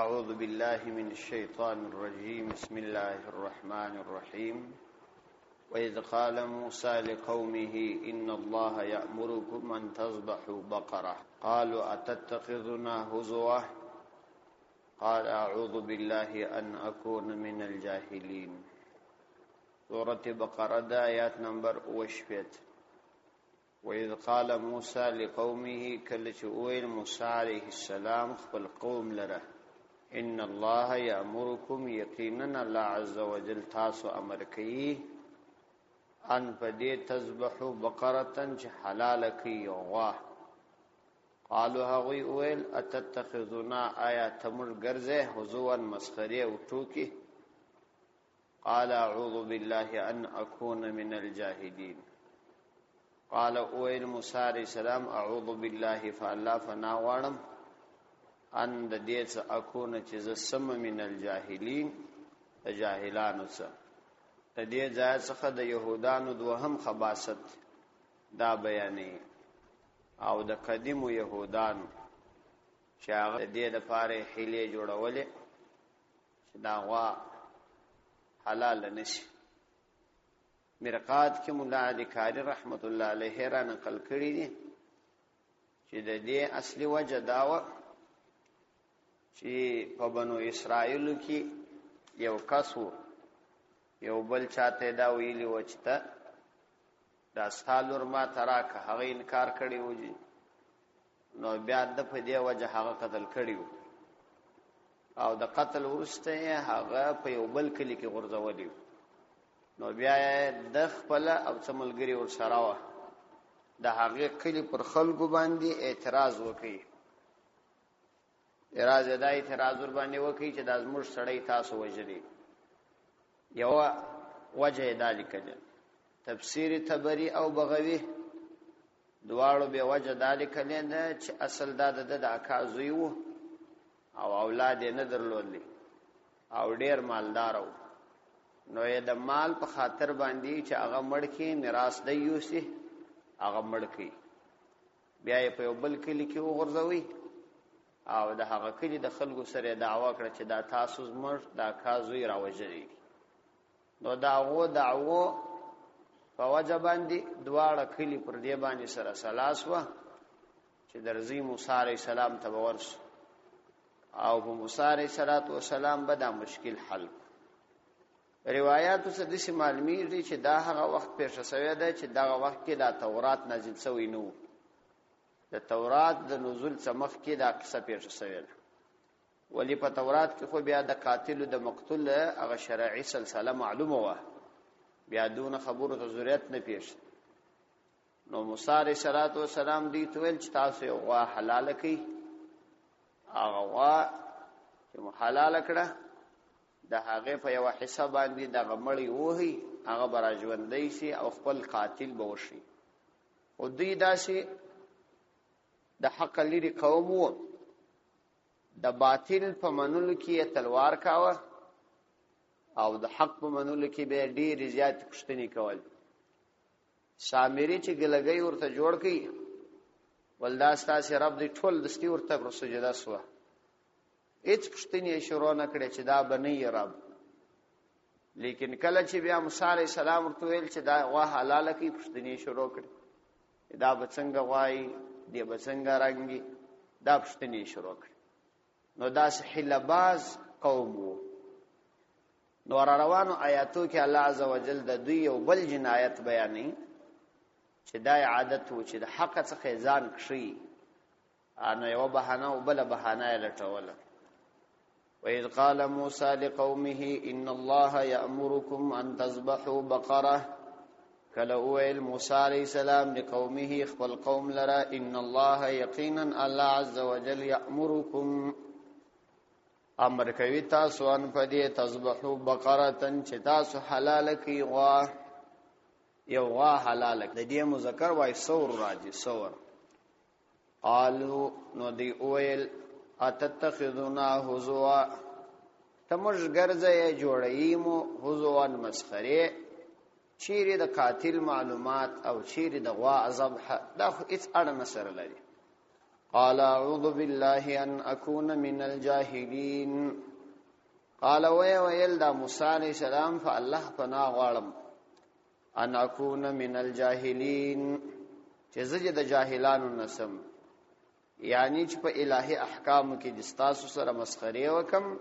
أعوذ بالله من الشيطان الرجيم بسم الله الرحمن الرحيم وإذ قال موسى لقومه إن الله يأمركم أن تذبحوا بقرة قالوا أتتخذنا هزوا قال أعوذ بالله أن أكون من الجاهلين. سورة بقرة دا آيات نمبر 28. وإذ قال موسى لقومه كلچ اویل موسی علیہ السلام خپل قوم لره ان الله یأمرکم یقینا الله عز وجل تاسو امر کوي ان پدې تذبحوا بقرة چې حلال کوي غوا. قالوا هغوی اویل اتتخذنا آیا تمر ګرځه هزوا مسخره او ټوکی. قال اعوذ بالله ان اكون من الجاهلين. قال اویل موسی علیہ السلام اعوذ بالله فالله فنا وانم ان د دې څخه اكون چې زسم من الجاهلین د جاهلانو څخه د دې ځای څخه د يهودانو دوهم خباثت دا بیانې او د قدیمو يهودانو چې هغه د دې لپاره حیلې جوړولې چې دا غوا حلال نشي. مرقات کې مولا علی کاری رحمت الله علیه را نقل کړی دي چې د دې اصلي وجه داوه چې په بنو اسرائیل کې یو کسو یو بل چاته دا ویلی وچته دا سالور ما تراکه هغه انکار کړی وږي نو بیا د په دې وجه هغه قتل کړی او د قتل ورسته هغه په یو بل کلی کې غرزولې نو بیا د خپل او څملګری ور سره وا د هغه کلی پر خلکو باندې اعتراض وکړي. اعتراض ور باندې وکړي چې د ازمر سړی تاسو وجري. یو وجه ذالک ده تفسیر تبری او بغوی دواړو به وجه ذالک نه چې اصل د اکا زوی وو او اولاد یې نه درلودلی او ډیر مالدار وو نو یې د مال په خاطر باندې چې هغه مړکی میراث دی یوسي هغه مړکی بیا یې په یو بل کلی کې وغورځوي او د هغه کلی د خلکو سره دعوا کړه چې دا تاسو زمر دا کازوی راوځي نو دعوو په وجه باندې دواړه کلی پر دې باندې سره سلاس و چې درځي موسی عليه السلام ته ورس او په موسی عليه السلام به دا مشکل حل. روایتو څخه د معلومی دي چې دا هغه وخت پیښ شوی دی چې دا وخت کې د تورات نازل شوی نو د تورات د نزول څخه کې دا قصه پیښ شوی ده ولی په تورات کې خو بیا د قاتل او د مقتول هغه شرعي سلسله معلومه و بیا دون خبره ته ضرورت نه پیښ. نو موسی عليه السلام دی تویل چې تاسو یو غوا حلال کړئ هغه غوا چې حلال کړه د هغه په یو حساب باندې د غمړی وਹੀ هغه براژوندې شي او خپل قاتل به وشي. او دوی داسې د حق لري قوم وو د باطل په منلو کې تلوار کاوه او د حق په منلو کې به ډیر زیات پښتني کول. سامری چې ګلګي ورته جوړ کړي ولداستا سي رب دې ټول دستي ورته پر سجدا سو هیڅ پښتني شروع نه کړي چې دا بني رب. لیکن کله چې بیا موسی عليه السلام ورته ویل چې دا وا حلاله کې پښتني شروع کړي دا بڅنګ غواي دی بڅنګ رنگي دا پښتني شروع کړي نو دا حلباز قوم وو. نو روانو آیاتو کې الله عزوجل د دوی یو بل جنایت بیانې چې دا عادت و چې د حق څخه ځان کشي انو یو بهانه او بل بهانه لټوله. وإذ قال موسى لقومه إن الله يأمركم أن تذبحوا بقرة کله اویل موسی علیہ السلام لقومه خپل قوم لرا ان الله یقینا الله عز وجل یأمرکم امر کوي تاسو ان پدې تذبحوا بقره چې تاسو حلال کی غوا یو غوا حلال د دې مذکر وای سور راځي سور. قالو نو دی اویل اتتخذنا هزوا تمج ګرځي جوړیمو هزوا مسخره چیرې د قاتل معلومات او چیرې د غوا ذبح دا خو هیڅ اړه نه سره لري. قال اعوذ بالله ان اكون من الجاهلين. قال ويل دا موسی علیہ السلام فالله پناه غواړم ان اكون من الجاهلين چې زه د جاهلانو نسم، یعنی چې په الهي احکام کې د تاسو سره مسخره وکم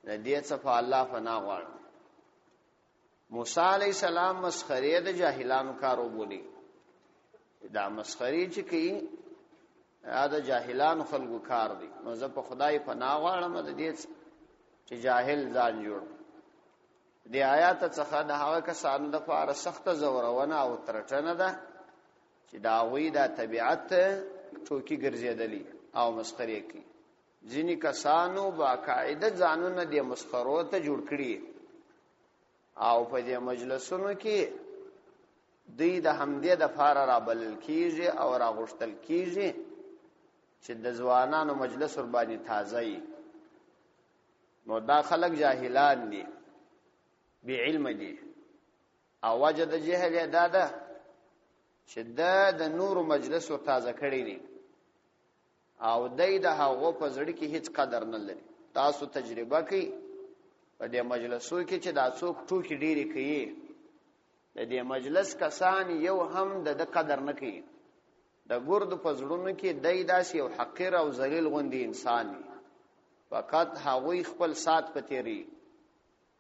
د دې څخه الله پناه غواړم. موسی علیہ السلام مسخره د جاهلانو کارو بولی، دا مسخري چې کوي دا جاهلانو خلقو کار دی. نو زه په خدای پناه غواړم د دې چې جاهل ځان جوړ. د آیات څخه د هغه کسانو د لپاره سخت زورونه او ترټنه ده چې دا وی دا طبيعت ټوکی ګرځېدلی او مسخره کوي. ځینی کسانو باقاعده ځانونه د مسخرو ته جوړ کړي او په دې مجلسونو کې دوی د حمدې د فار را بلل کیږي او را غشتل کیږي چې د ځوانانو مجلس ور باندې تازه وي. نو دا خلک جاهلان دي، بی علم دي، او وجه د جهل دا ده چې د نور مجلس ور تازه کړی دي او دای د هغه په زړه کې هیڅ قدر نه لري. تاسو تجربه کوي په دې مجلسو کې چې دا څوک ټوکی ډیری کوي، د دې مجلس کسان یو هم د قدر نه کوي. د ګرد په زړونو کې دای داسې یو حقیر او ذلیل غوندي انسان دی، فقط هغوی خپل سات پتیری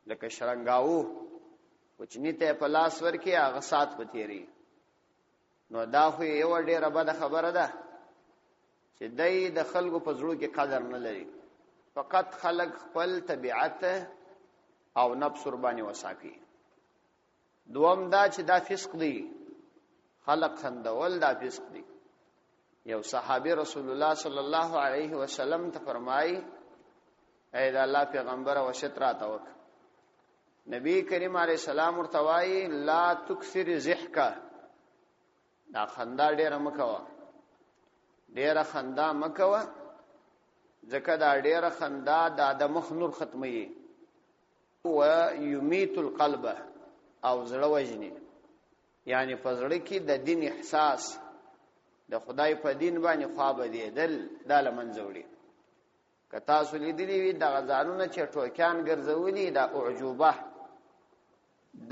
لکه شرنګاو کوچنی ته په لاس ورکې هغه سات پتیری. نو دا خو یو ډیره بد خبره ده چې دای د خلکو په زړه کې قدر نه لري. فقط خلق خپل طبيعت او نفس قرباني وساکي. دوم دا چې دا فسق دی، خلق خندول دا فسق دی. یو صحابي رسول الله صلی الله علیه وسلم ته فرمایي اے دا الله پیغمبر او شترا توک. نبی کریم علیہ السلام ورتوای لا تکثر ضحکا، دا خندا ډیره مکوه، ډیره خندا مکوه، ځکه دا ډیره خندا د مخ نور ختمي او یمیت القلب او زړه وجنی. یعنی په زړه کې د دین احساس د خدای په دین باندې خواب دی دل د لمنځوړي. کتا سولیدلی وی د غزانونه چې ټوکان ګرځولي د اعجوبه،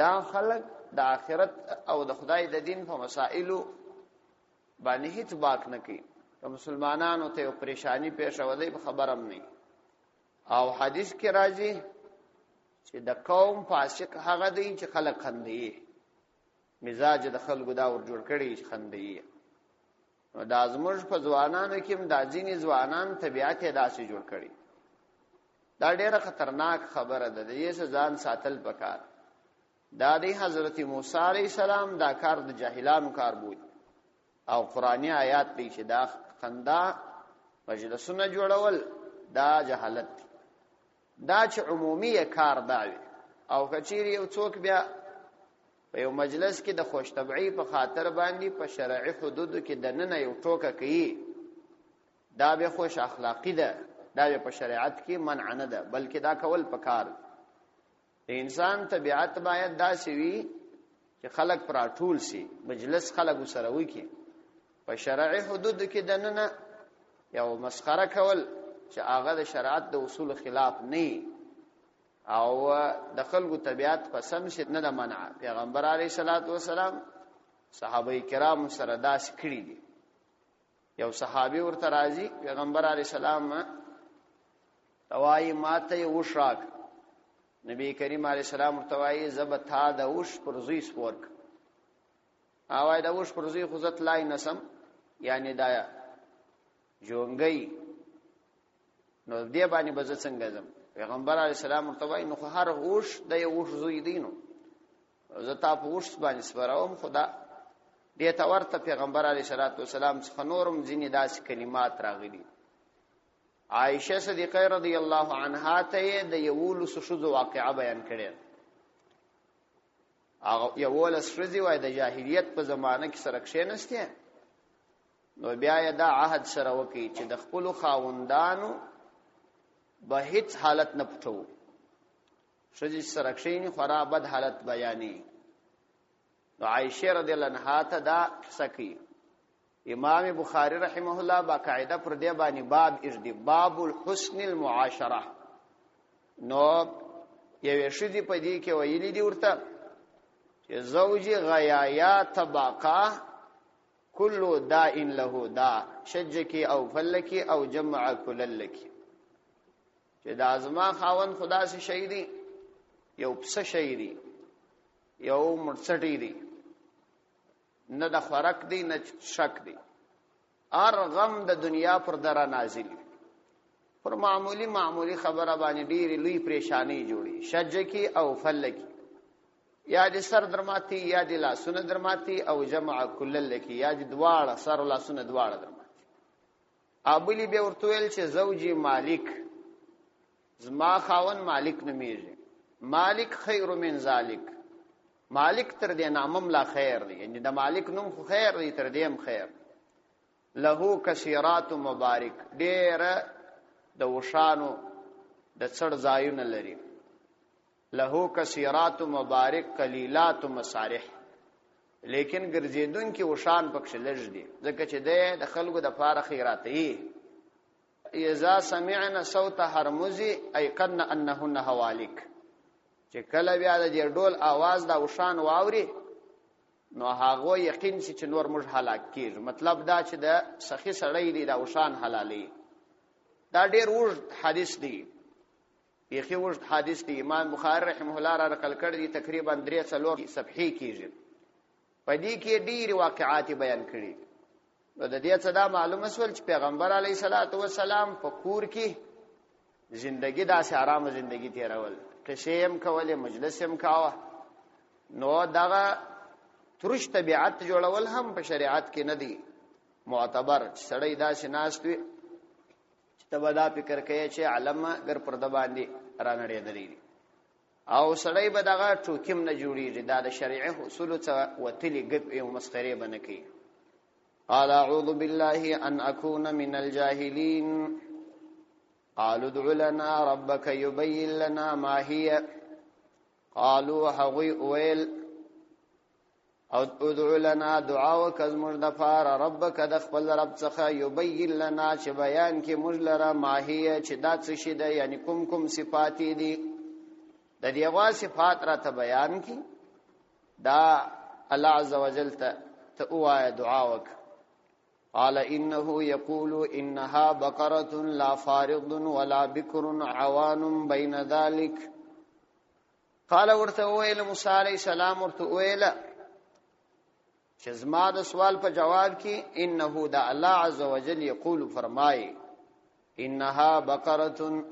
دا خلق د آخرت او د خدای د دین په مسائلو باندې هیڅ باک نه کوي. مسلمانانو ته پریشانی پیښ ولې خبرم نه. او حدیث کې راځي چې د قوم فاسق هغه دی چې خلق خندي، مزاج د خلکو دا ور جوړ کړي چې خندي. نو د ازمر په ځوانانو کې هم د ځینې ځوانان طبيعت یې داسې جوړ کړي. دا ډیره خطرناک خبره ده، د دې ځان ساتل پکار. دا دی حضرت موسی علیہ السلام دا کار د جاهلانو کار بود او قرآنی آیات دی چې دا خندا مجلسونه جوړول دا جهالت دی. دا چې عمومي کار دی او کچيري یو څوک بیا په یو مجلس کې د خوش طبعی په خاطر باندې په شرعي حدودو کې د نن یو ټوکه کوي، دا به خوش اخلاقی ده، دا به په شریعت کې منع نه ده، بلکې دا کول پکار. د انسان طبيعت باید دا شوي چې خلق پر ټول سي، مجلس خلق سره وکي. په شرعي حدودو کې د نن یو مسخره کول چې هغه د شریعت د اصول خلاف نه او د خلکو طبيعت په سم شي نه د منع. پیغمبر علیه الصلاۃ والسلام صحابه کرام سره داس کړی دي. یو صحابي ورته راځي پیغمبر علیه السلام توای ماته وشراک. نبی کریم علیه السلام ورته وایي زبتا د وش پرزوی سپورک. اوای د وش پرزوی خوزت لای نسم، یعنی دا جونګي نو دې باندې بز څنګه زم. پیغمبر علیه السلام ورته نو هر غوش د یو غوش زوی دینو، زتا په غوش باندې سپراوم خدا دې ته ورته. پیغمبر علیه السلام څخه نورم ځینې داسې کلمات راغلي. عائشه صدیقه رضی الله عنها ته د یوول سشذ واقعه بیان کړي. هغه یوول سشذ وای د جاهلیت په زمانه کې سره کښینسته، نو بیا یې دا عهد سره وکي چې د خپل خاوندانو به هیڅ حالت نه پټو. شذ سره کښینی خورا بد حالت بیانې. نو عائشه رضی الله عنها ته دا سکی امام بخاری رحمه الله باقاعده پر دې باندې باب اجدي باب الحسن المعاشره. نو یو شذې په دې کې ویلي دی ورته چې زوجي غیایا طبقه كل داء له داء شجکی او فلکی او جمع کللکی. چې د ازما خاون خدا سي شهیدی یو پس شهیدی یو مرڅټی دی نه د خورک دی نه شک دی. ار غم د دنیا پر درا نازل پر معمولی خبره باندې ډیری لوی پریشانی جوړي. شجکی او فلکی یا د سر درماتی یا د لاسونه درماتی او جمع کللکی یا د دواړه سر لاسونه دواړه درماتی. ابلی به ورته ویل چې زوجي مالک زما خاون مالک نمیږي. مالک خیر من ذالک. مالک تر دې نامم لا خیر دی، یعنی د مالک نوم خو خیر دی تر دې هم خیر. له کثیرات مبارک ډیر د وشانو د څړ ځایونه لري. له کثیرات مبارک قلیلات مصالح لیکن ګرځیدون کې وشان پکښ لږ دي ځکه چې د خلکو د پاره خیرات یې. اذا سمعنا صوت هرمزي ايقن انهن هوالك. چې کله بیا د ډول आवाज دا وشان واوري نو هغه یقین چې نور موږ هلاک کیږو. مطلب دا چې د سخی سړی دی دا وشان حلالي. دا ډیر وړ حدیث دی، یخي وړ حدیث دی. امام بخاری رحمه الله را نقل کړی دی تقریبا 3 صفحې کیږي. په دې کې ډیر واقعات بیان کړي. نو د دې څخه دا معلومه شول چې پیغمبر علیه الصلاۃ والسلام په کور کې ژوندۍ داسې آرام ژوندۍ تیرول، قشیم کوله، مجلس هم کاوه. نو دغه ترش طبيعت جوړول هم په شریعت کې نه دی معتبر. سړی داسې ناست وي چې تبدا فکر کوي چې علم ګر پرده باندې رانړې دري او سړی به دغه ټوکیم نه جوړیږي. دا د شریعه اصول څخه وتلی ګپ او مسخره بنه کوي. قال اعوذ بالله ان اكون من الجاهلين. قالوا ادع لنا ربك يبين لنا ما هي. قالوا حغي اويل او ادع لنا دعاء کزمر دفار ربک د خپل رب څخه یبین لنا چې بیان کې موږ لره ماهیه چې دا څه شي ده، یعنی کوم صفات دي د دیغه صفات را ته بیان کی. دا الله عز وجل ته اوه دعا وک. قال انه يقول انها بقره لا فارض ولا بكر عوان بين ذلك. قال ورته ویل موسی علیہ السلام ورته ویل چې زما د سوال په جواب کې انه دا الله عز وجل یقول فرمای انها بقره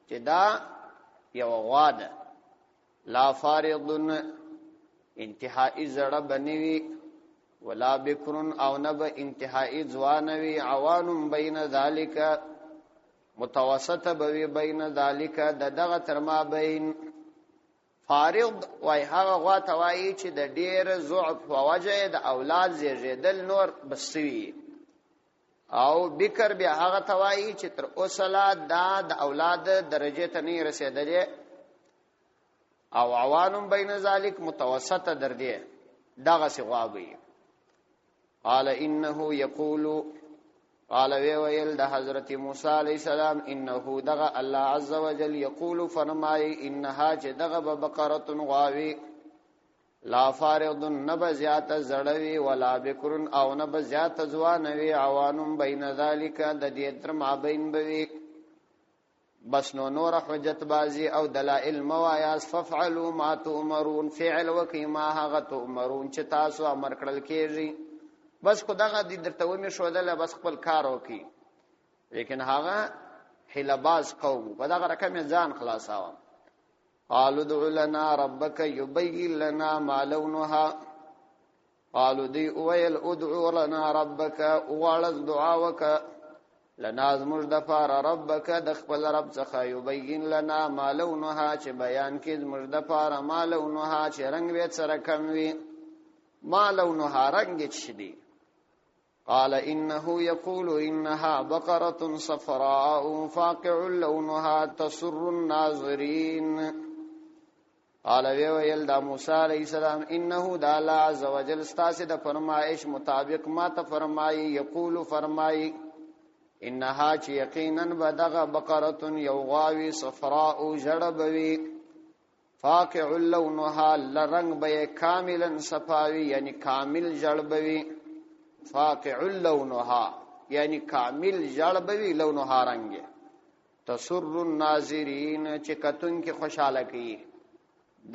چې دا یو غواده لا فارض انتهائی زړه بنوي ولا بکرن او نب انتهائی ځوانوي عوان بین ذالک متوسط بوي بین ذالک دغه ترما بین. فارض وای هغه غوا توای چې د ډیر ضعف او وجه د اولاد زیږیدل نور بسوي. او بکر بیا هغه توای چې تر اوسه د اولاد درجه ته نه رسیدلې. او عوان بین ذالک متوسط درجه دغه سی غوابي. قال انه يقول قال ويل د حضرت موسی علیہ السلام انه دغه الله عز وجل یقول فرمای انها چې دغه بقره غواوی لا فارض نبذات زړوي ولا بکر او نبذات ځوانوي عوان بین ذالک د دې تر ما بین بوي. بس نور حجت بازی او دلائل موایاس ففعلوا ما تؤمرون. فعل وکي ما هغه تؤمرون چې تاسو امر کړل کېږي. بس خدغه دې درته ومه شو دل بس خپل کار وکي. لیکن هغه حلباز قوم په دغه رقم ځان خلاصاوه. قالوا ادع لنا ربك يبين لنا ما لونها. قالوا دي ويل ادعو لنا ربك وعلى دعاوك لنا زمج دفار ربك د خپل رب څخه يبين لنا ما لونها چې بیان کې زمج دفار ما لونها چې رنگ وې سره کم وي. ما لونها رنگ چدي. قال انه يقول انها بقره صفراء فاقع لونها تسر الناظرين. قال ویل دا موسی علیہ السلام انه دا الله عز وجل استاسد فرمایش مطابق ما ته فرمایي یقول فرمایي انها چ یقینا بدغه بقره یوغاوی صفراء جړبوي فاقع لونها لرنگ به کاملا صفاوی یعنی کامل جړبوي فاقع لونها یعنی کامل جړبوي لونها رنگ تسر الناظرین چې کتون کې خوشاله کی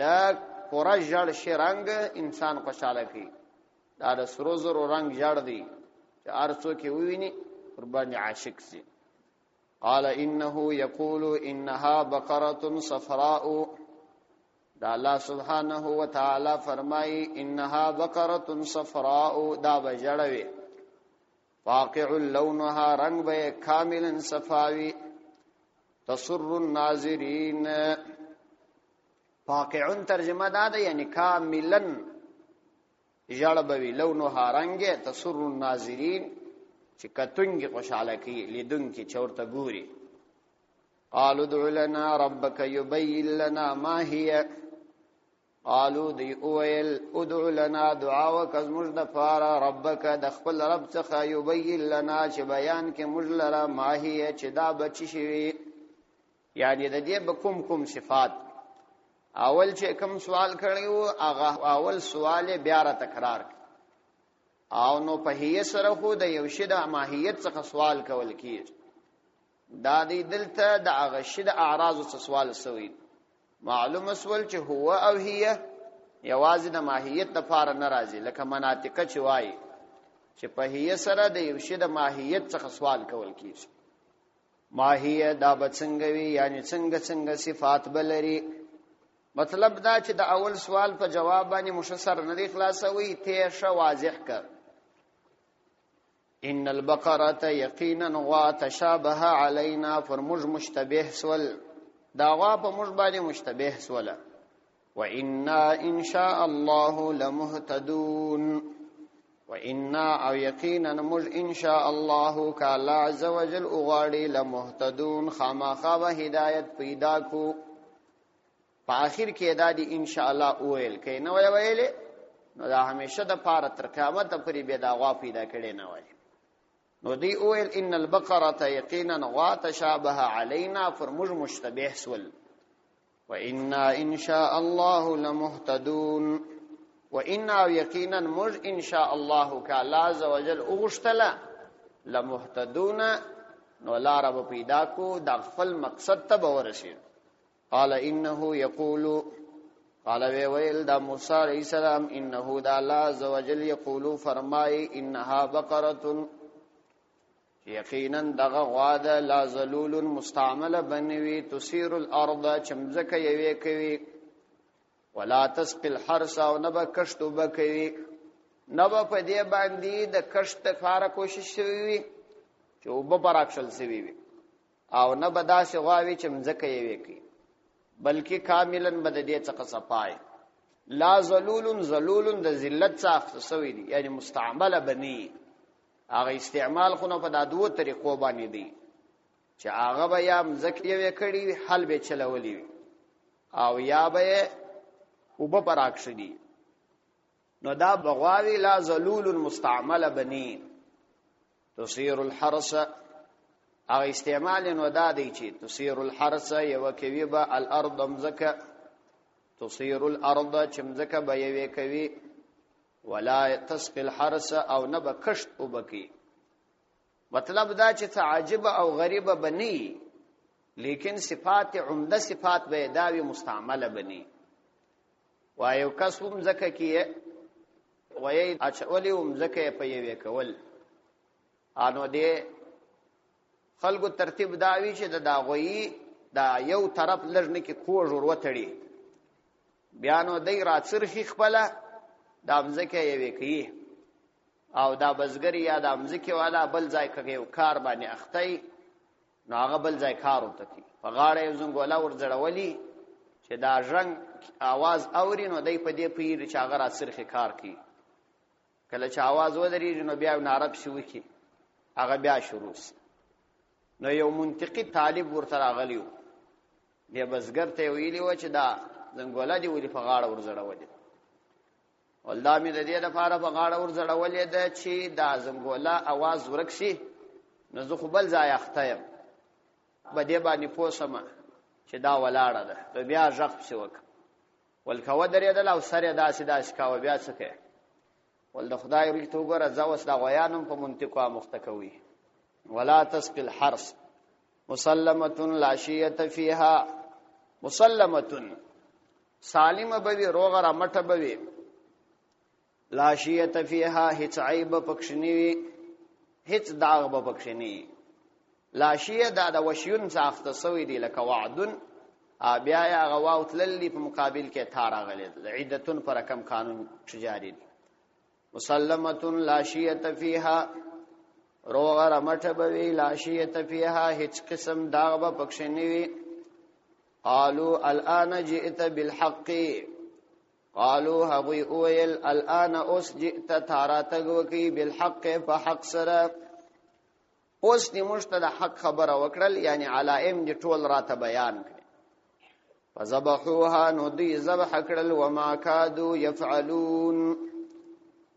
دا پورا جړ شي رنگ انسان خوشاله کی دا د سرو زرو رنگ جړ دی چې ارڅو کې وویني قربان عاشق سي قال انه يقول انها بقره صفراء دا الله سبحانه وتعالى فرمای انها بقره صفراء دا بجړوي واقع لونها رنگ به کاملا صفاوي تسر الناظرين واقع ترجمه دا ده یعنی کاملا جړبوي لونها رنگ تسر الناظرين چې کتونګي خوشاله کی لیدونکي چورته ګوري قالوا ادع لنا ربك يبين لنا ما هي قالوا دی اویل ادع لنا دعا وکز مجد فارا ربک د خپل رب څخه یبین لنا چې بیان کې مجلره ما هي چې دا بچی شي یعنی د دې بکم کوم صفات اول چې کوم سوال کړیو هغه اول سوال بیا را تکرار او نو په هي سره خو د یو شی د ماهیت څخه سوال کول کیږي دا دی دلته د هغه شی د اعراض څخه سوال سوی معلوم اسول چې هو او هي یوازې د ماهیت د فار ناراضي لکه مناطق چې وای چې په هي سره د یو شی د ماهیت څخه سوال کول کیږي ماهیه دا بڅنګوي یعنی څنګه صفات بلري مطلب دا چې د اول سوال په جواب باندې مشسر نه دی خلاصوي ته ش واضح کړ ان البقره یقینا وتشابه علينا فرمج مشتبه سول دا غوا په مش باندې مشتبه سوله وإنا إن شاء الله لمهتدون وإنا او یقینا مج ان شاء الله کالا عز وجل اغاړي لمهتدون خامخا هدایت پیدا کو په اخر کې دا دی ان شاء الله اویل کینه ویل نو دا همیشه د پاره تر قیامت پورې به دا غوا پیدا کړي نه وای نو دی اویل ان البقره یقینا وتشابه علينا فرمج مشتبه سول وإنا إن شاء الله لمهتدون وإنا يقينا مج إن شاء الله كالله عز وجل اغشتلا لمهتدون نو لا رب پیدا کو دا خپل مقصد ته ورسید قال انه يقول قال ويل دا موسی علیہ السلام انه دا الله عز وجل يقول فرمای انها بقره یقینا دغه غواده لا ذلول مستعمله بنوي تسير الارض چمزکه یوي کوي ولا تسقي الحرث او نبا کشت وبکوي نبا په دې باندې د کشت لپاره کوشش کوي چې وب پراکشل سوي او نبا داس غواوي چمزکه یوي کوي بلکې کاملا بد دې څخه صفای لا ذلول د ذلت څخه سوي دي یعنی مستعمله بني هغه استعمال خو نه په دادو طریقو باندې دی چې هغه به یا مزکیه وکړي حل به چلولي او یا به وب پراکشدي نو دا بغواوی لا ذلول مستعمل بني تصير الحرث هغه استعمال نو دا دی چې تصير الحرث یو کوي به الارض مزکه تصير الارض چمزکه به یو کوي ولا تسقي الحرث او نبا کشت وبکی مطلب دا چې تعجب او غریب بنی لیکن صفات عمده صفات به داوی مستعمله بنی وایو کسوم زکه کیه وای اچولی وم زکه په یوه کول انو دې خلکو ترتیب داوی چې د داغوی دا یو طرف لږنه کې کوژ ور وتړي بیانو دای راڅرخي خپل دا مزکه یوي کوي او دا بزګری یا دا مزکه والا بل ځای کوي کار باندې اختی نو هغه بل ځای کار وته کی په غاړه یو زنګولا ور جوړولي چې دا رنگ आवाज اوري نو دای په دې پیر چې هغه را سرخه کار کوي کله چې आवाज ودرې نو بیا نارب شو کی هغه بیا شروع نو یو منطقي طالب ورته راغلیو دی بزګر ته ویلی و چې دا زنګوله دی ولې په غاړه ورزړولې ولدا مې د دې لپاره په غاړه ورزړولې ده چې دا زنګوله आवाज ورک شي نو زه خو بل ځای اخته یم په دې باندې پوه شم چې دا ولاړه ده نو بیا غږ پسې وکړه ولکوه درېدل او سر یې داسې کاوه بیا څه کوې ول د خدای ورته وګوره زه اوس دا غویانم په منطقو اموخته کوي ولا تسقي الحرث مسلمه لا شیه فيها مسلمه سالمه بوي روغه رمټه بوي لا شیه فيها هیڅ عیب پکښنی هیڅ داغ به پکښنی لا شیه دا د وشیون څخه سوی دی لکه وعدن بیا یا غواو تللی په مقابل کې تار غلې عیدتون پر کم قانون جاری دی مسلمه لا شیه فيها روغه رمټه بوي لا شیه فيها هیڅ قسم داغ به پکښنی وي قالوا الان جئت بالحق قالوا هغوی اویل الان اوس جئت تاراتګوکی بالحق فحق سره اوس نیمشته د حق خبره وکړل یعنی علائم دی ټول راته بیان کړي فذبحوها نو دی ذبح کړل وما كادوا يفعلون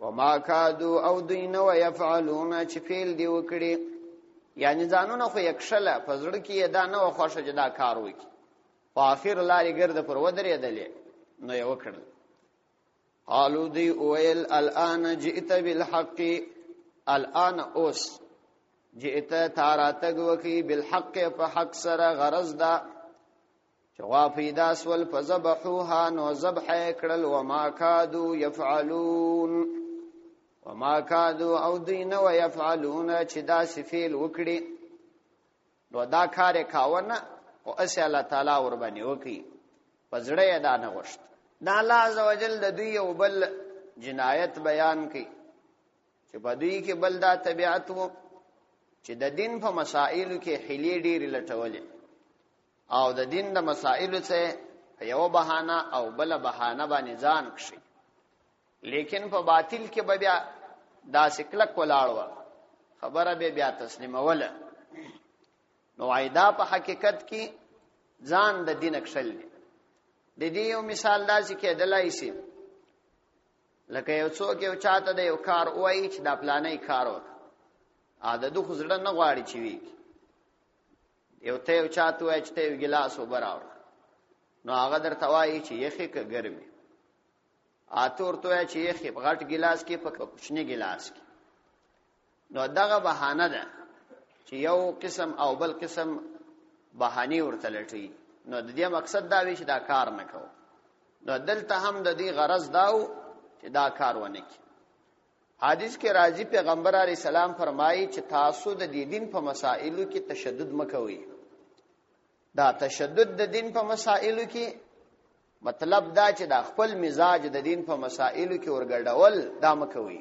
وما كادوا او دین و يفعلون چې فعل دی وکړي یعنی ځانونه خو یکشله پزړ کې دا نه خوښه جدا کار وکړي په اخر لاري ګرد پر ودرېدلې نو یو کړل قالوا دی اویل الان جئت بالحق الان اوس جئت تاراتګ وکي بالحق فحق سره غرض دا جواب داس ول فذبحوها نو ذبح کړل وما كادوا يفعلون وما كادوا او دین و يفعلون چې دا سفیل وکړي نو دا کار کاونه او اسه الله تعالی ور باندې وکي پزړه دا نه غشت دا الله عزوجل د دوی یو بل جنایت بیان کړي چې په دوی کې بل دا طبيعت وو چې د دین په مسائلو کې حیلې ډېرې لټولې او د دین د مسائلو څخه یو بهانه او بل بهانه باندې ځان کشي لیکن په باطل کې به بیا دا سکلک ولاړو خبره به بیا تسلیموله نو عیدا په حقیقت کې ځان د دین کشل دی د دې یو مثال داسې کې دلای شي لکه یو څوک یو چاته د یو کار وایي چې دا پلانې کار وکړه عادت خو زړه نه غواړي چې وي یو ته یو چاته وایي چې ته یو ګلاس وبراوړ نو هغه درته وایي چې یخې که ګرمي اته ورته وایي چې یخې په غټ ګلاس کې په کوچني ګلاس کې نو دغه بهانه ده چې یو قسم او بل قسم بهاني ورته لټي نو د دې مقصد دا وی چې دا کار نه کوو نو دلته هم د دې غرض داو چې دا کار ونه کی حدیث کې راځي پیغمبر علی السلام فرمایي چې تاسو د دین په مسائلو کې تشدد مکوئ دا تشدد د دین په مسائلو کې مطلب دا چې د خپل مزاج د دین په مسائلو کې ورګډول دا مکوئ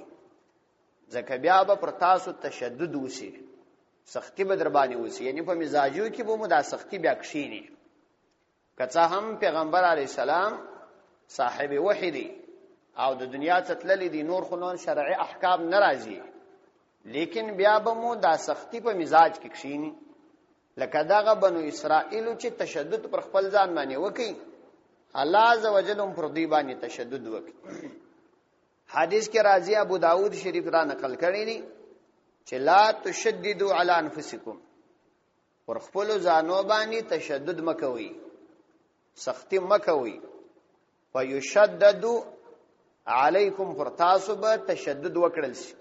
ځکه بیا به پر تاسو تشدد وسی سختی به در باندې وسی یعنی په مزاجو کې به مو دا سختی بیا کشینی کڅه هم پیغمبر علی السلام صاحب وحی او د دنیا تتللی دی نور خلون شرعي احکام ناراضي لیکن بیا به مو دا سختی په مزاج کې کشینی لکه داغه بنو اسرائیل چې تشدد پر خپل ځان باندې وکي الله عزوجل پر دی باندې تشدد وکي حدیث کې راځي ابو داود شریف را نقل کړی دی چې لا تشددوا علی انفسکم پر خپل ځانو باندې تشدد مکوئ سختی مکوئ فیشدد علیکم فرتاسو به تشدد وکړل شي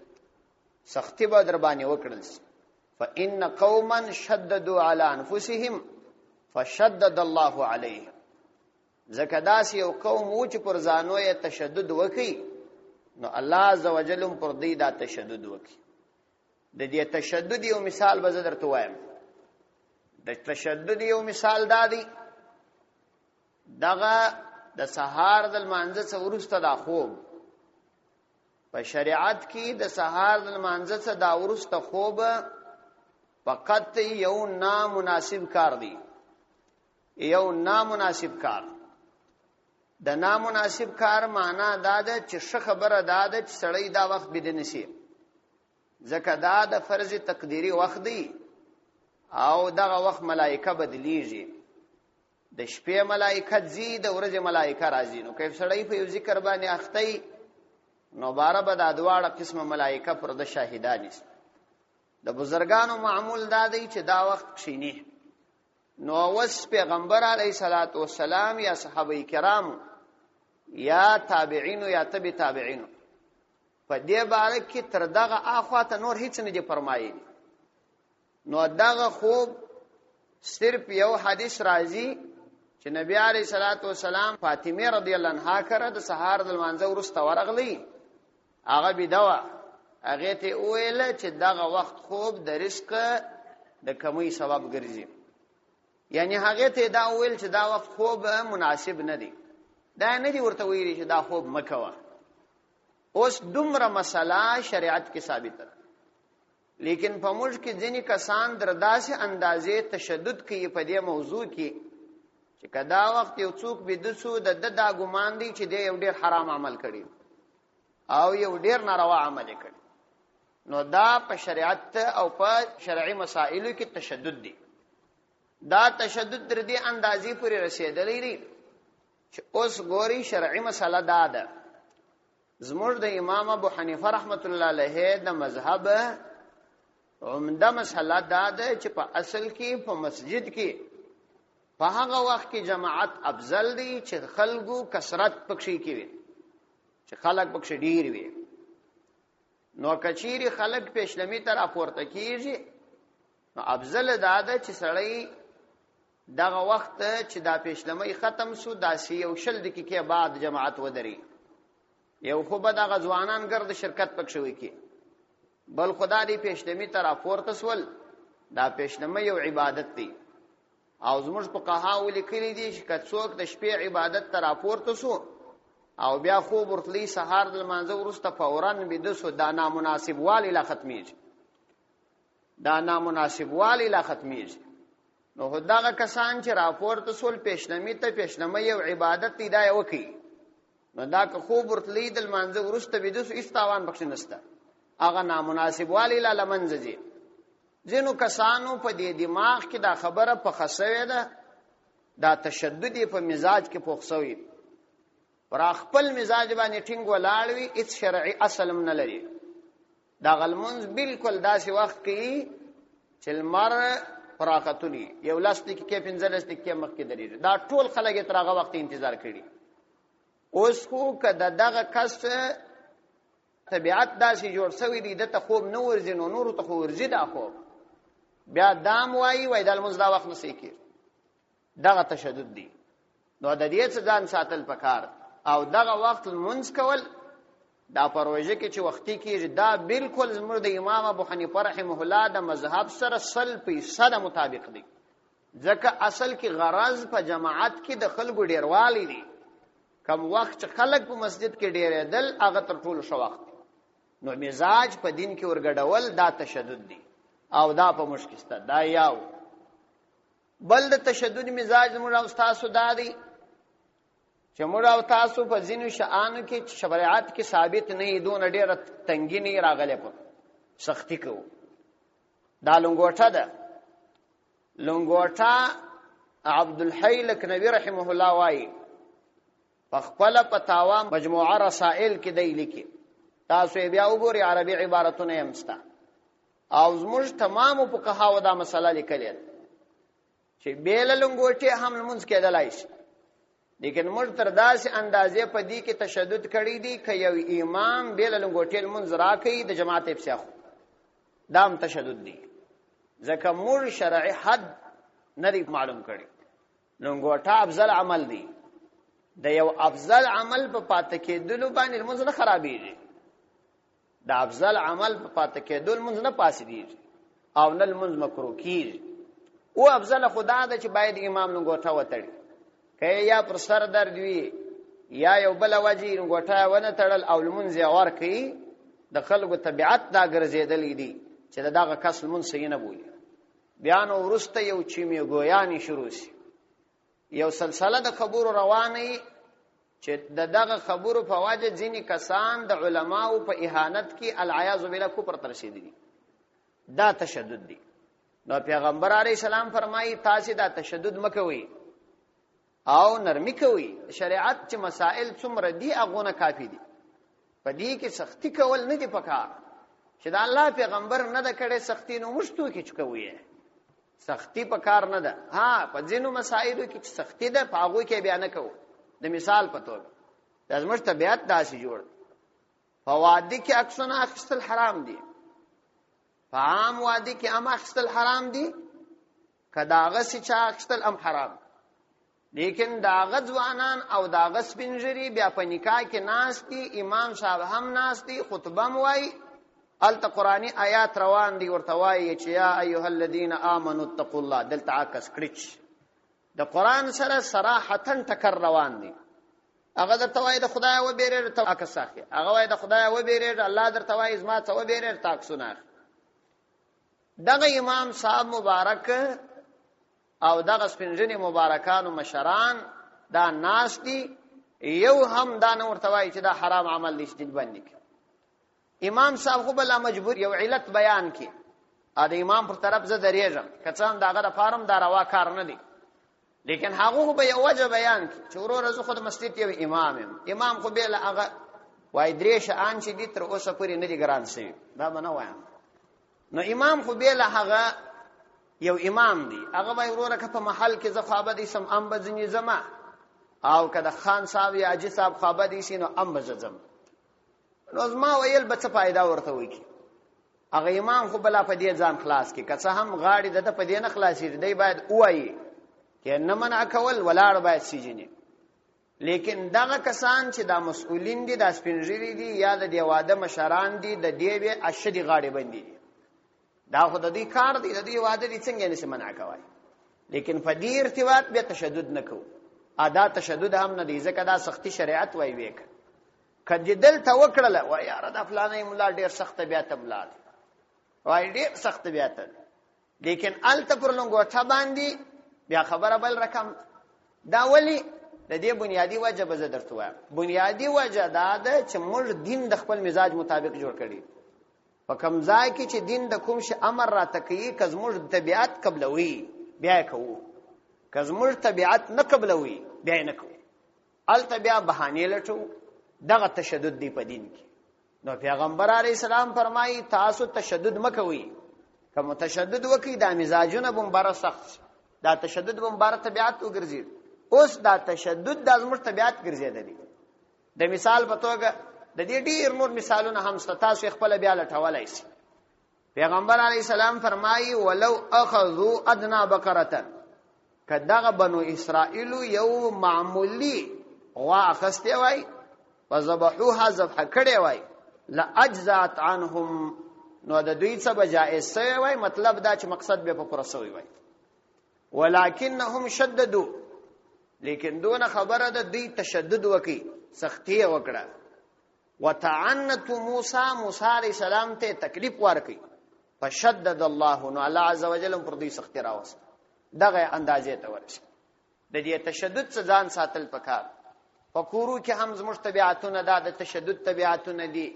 سختی به در باندې وکړل شي فإن قوما شددوا على انفسهم فشدد الله عليهم زکه داس یو قوم و چې پر ځانو یې تشدد وکړي نو الله عزوجل پر دې دا تشدد وکړي د دې تشدد یو مثال به درته وایم د تشدد یو مثال دادی دغه د سحار د مانځه څخه ورسته دا خوب په شریعت کې د سحار د مانځه څخه دا ورسته خوب فقط یو نامناسب کار دی یو نامناسب کار د نامناسب کار معنا دا ده چې ښه خبره دا ده چې سړی دا وخت بدنه شي ځکه دا د فرض تقديري وخت دی او دغه وخت ملائکه بدلیږي د شپې ملائکه ځي د ورځې ملائکه راځي. نو کیف سړی په یو ذکر باندې اختی نو باره به دا دواړه قسمه ملائکه پر د شاهدان دي. د بزرګانو معمول دا دی چې دا وخت کښینی. نو اوس پیغمبر علیه الصلاۃ والسلام یا صحابه کرام یا تابعین یا تبع تابعین په دې باره کې تر دغه اخواته نور هیڅ نه دی فرمایلی. نو دغه خوب صرف یو حدیث راځي چې نبی علیه الصلاۃ والسلام فاطمه رضی الله عنها کړه د سهار د لمانځه وروسته ورغلی، هغه بيدوا هغه ته ویل چې دغه وخت خوب د رزق د کمی سبب ګرځي. یعنی هغه ته دا ویل چې دا وخت خوب مناسب نه دی، دا نه دی ورته ویل چې دا خوب مکوه. اوس دومره مسله شریعت کې ثابته ده، لیکن په موږ کې ځینې کسان در داسې اندازې تشدد کوي په دې موضوع کې چې کدا وخت یو څوک بيد شو د دا ګمان دی چې دی یو ډیر حرام عمل کړي او یو ډیر ناروا عمل کړي. نو دا په شریعت او په شرعي مسائلو کې تشدد دی. دا تشدد در دې اندازې پورې رسیدلی دی چې اوس ګوري شرعي مسله دا ده. زموږ د امام ابو حنیفه رحمت الله علیه د مذهب عمده مسله دا ده چې په اصل کې په مسجد کې په هغه وخت کې جماعت افضل دی چې خلکو کثرت پکې کوي، چې خلک پکې ډیر وي. نو کچيري خلک پېشلمي تر اپورته کیږي نو افضل دا ده چې سړی دغه وخت چې دا پېشلمي ختم شو داسې یو شل دقیقې بعد جماعت ودري. یو خو به دغه ځوانان ګرد شرکت پکې وي کی بل خدا دې پېشلمي تر اپورته سول. دا پېشلمي یو عبادت دی او زموږ په قهاو لیکلي دي چې کڅوک د شپې عبادت تر اپورته سو او بیا خوب ورتلی سهار د لمانځه وروسته فوران بيد سو، دا نامناسب والی لا ختمیږي، دا نامناسب والی لا ختمیږي. نو دغه کسان چې راپورته سول پېشنمی ته پېشنمی یو عبادت دی دا یو کوي. نو دا که خوب ورتلی د لمانځه وروسته بيد سو استاوان بخښ نسته، هغه نامناسب والی لا لمنځي. ځینو کسانو په دې دماغ کې دا خبره په خسوي ده، دا تشدد په مزاج کې پوښوي، پر خپل مزاج باندې ټینګ ولاړوي، هیڅ شرعي اصل نه لري. دا غلمونز بالکل داسې وخت کې چې لمر فراقتونی یو لاستیک کې 15 دقیقې مخکې درېږي، دا ټول خلک تر هغه وخت انتظار کوي. اوس خو کده دغه کس طبيعت داسې جوړ شوی دی د ته خوب نه ورځي نو نور ته خو ورځي دا خوب بیا دام وای د المنځ دا وخت نسی کی، دغه تشدد دی. نو د دې څخه ځان ساتل پکار او دغه وخت المنځ کول دا پروژه کې چې وختي کېږي دا بالکل زموږ د امام ابو حنیفه رحمه الله د مذهب سره 100% مطابق دی. ځکه اصل کې غرض په جماعت کې د خلکو ډیروالی دی. کم وخت چې خلک په مسجد کې ډیرېدل هغه تر ټولو ښه وخت. نو مزاج په دین کې ورګډول دا تشدد دی او دا په مشکل ست دا یاو. بل د تشدد مزاج موږ او تاسو دا دی چې موږ او تاسو په ځینو شانو کې شریعت کې ثابت نه دون ډیره تنګی نه راغلی په سختی کوو. دا لنګوټه ده، لنګوټه عبد الحی لکنوی رحمه الله وایي په خپل فتاوا مجموعه رسائل کې دی لیکي، تاسو بیا وګورئ عربي عبارتونه یې مستا او زموږ تمام فقهاو دا مسله لیکلې چې بیل لنګوټه هم لمونځ کېدلای شي، لیکن موږ تر داسې اندازې په دې کې تشدد کړی دی چې یو امام بیل لنګوټه لمونځ راکړي د جماعت افساخ دام تشدد دی. ځکه موږ شرعي حد نه دی معلوم کړی. لنګوټه افضل عمل دی، د یو افضل عمل په پاتې کېدلو باندې لمونځ نه خرابېږي، د افضل عمل په پاتې کېدل لمونځ نه پاسېږي او نه لمونځ مکروه کېږي. او افضل خدا ده چې باید امام لنګوټه وتړي، که یا پر سر درد وي یا یو بل وجه لنګوټه ونه تړل او لمونځ یې ورکړي، د خلکو طبیعت دا ګرځېدلی دی چې دغه کس لمونځ صحیح نه بولي. بیا نو وروسته یو چیمیګویانې شروع شي، یو سلسله د خبرو روانه چې دغه خبرو په وجه ځینې کسان د علماو په اهانت کې العیاذ بالله کفر ته رسېدلي. دا تشدد دی. نو پیغمبر علیه السلام فرمایي تاسو دا تشدد مکوئ، او نرمي کوي. شریعت چې مسائل څومره دي هغه کافي دي، په دې کې سختی کول نه دي پکار. چې دا الله پیغمبر نه د کړي سختی نو مشتو کې چکوي، سختی پکار نه ده. ها په ځینو مسائلو کې چې سختی ده په هغه کې بیان کوو. د مثال په توګه د زموږ طبيعت داسې جوړ، په وادي کې عکسونه اخیستل حرام دي، په عام وادي کې هم اخیستل حرام دي، کداغه چې چا اخیستل هم حرام. لیکن داغه ځوانان او داغه سپینجری بیا په نکاح کې ناس دي، امام صاحب هم ناس دي، خطبه موای، الته قرآنی آیات روان دي، ورته وایي چې یا ایها الذین آمنوا اتقوا الله. دلته عکس کړی د قرآن سره صراحتا ټکر روان دي. هغه درته وایي د خدای و بیرېږه ته عکس اخلي، هغه وایي د خدای و بیرېږه، الله درته وایي زما ته و بیرېږه ته عکسونه اخلي. دغه امام صاحب مبارک او دغه سپینځنې مبارکانو مشران دا ناس دي، یو هم دا نه ورته وایي چې دا حرام عمل دی چې باندې کې. امام صاحب خو بلا مجبور یو علت بیان کی، ا د امام پر طرف زه درېږم، کڅان داغه د فارم دا روا کار نه دی، لیکن هغه به یو وجه بیان کی چې ورور زه خود مسجد یو امام خو به هغه وای درې شان چې دي تر اوسه پورې نه دي ګران شي، دا به نه وایم. نو امام خو به هغه یو امام دی، هغه به ورور که په محل کې زه خوابه دي سم ام بزنی زما، او کله خان صاحب یا اجي صاحب خوابه دي سينو ام بزم. نو زما ویل به څه فائدہ ورته وي کی. هغه امام خو بلا په دې ځان خلاص کی، که څه هم غاړي د په دې نه خلاصي دی، باید وایي چې نه منع کول ولاړ باید سجنه. لیکن دغه کسان چې دا مسؤلین دي، دا سپینځری دي یا د دیواده مشران دي، د دې به اشدي غاړي باندې دي، دا خو د دې کار دی، د دې واده دي څنګه نشي منع کوي. لیکن په دې ارتباط به تشدد نه کوو، ادا تشدد هم نه دی، ځکه دا سختی شریعت وایي وک کدی دل توکړه و یار دا فلانه مولا ډیر سخت بیا ته مولا وای ډیر سخت بیا ته، لیکن الته پر لنګوټه باندې بیا خبره بل رقم. دا ولی د دې بنیادی وجه به زه درته وایم. بنیادی وجه دا ده چې موږ دین د خپل مزاج مطابق جوړ کړی. په کوم ځای کې چې دین د کوم شي امر را تکي، کز موږ طبيعت قبلوي بیا کوو، کز موږ طبيعت نه قبلوي بیا نه کوو. الته بیا بهانه لټو، دغه تشدد دی په دین کې. نو پیغمبر علیه السلام فرمایي تاسو تشدد مکوئ، کوم تشدد وکي دا مزاجونه بمبار سخت، دا تشدد بمبار طبيعت وګرځي. اوس دا تشدد د زموږ طبيعت ګرځیدلی. د مثال په توګه د دې ډیر نور مثالونه هم تاسو خپل بیا لټولای شئ. پیغمبر علیه السلام فرمایي ولو اخذوا ادنى بقره، کداغه بنو اسرائیل یو معمولی غوا اخسته وای وذبحوها ذبح کړي وای لاجزات عنهم، نو د دوی څه بجائز سوی وای. مطلب دا چې مقصد به په پرسوي وای، ولکنهم شددوا، لیکن دون خبره د دوی تشدد وکي، سختی وکړه. وتعنت موسی علیہ السلام ته تکلیف ورکي، فشدد الله، نو الله عز وجل پر دوی سختی راوست. دغه اندازې ته ورشي. د دې تشدد څخه ځان ساتل پکار. فکورو کې هم زموږ طبيعتونه د تشدد طبيعتونه دي،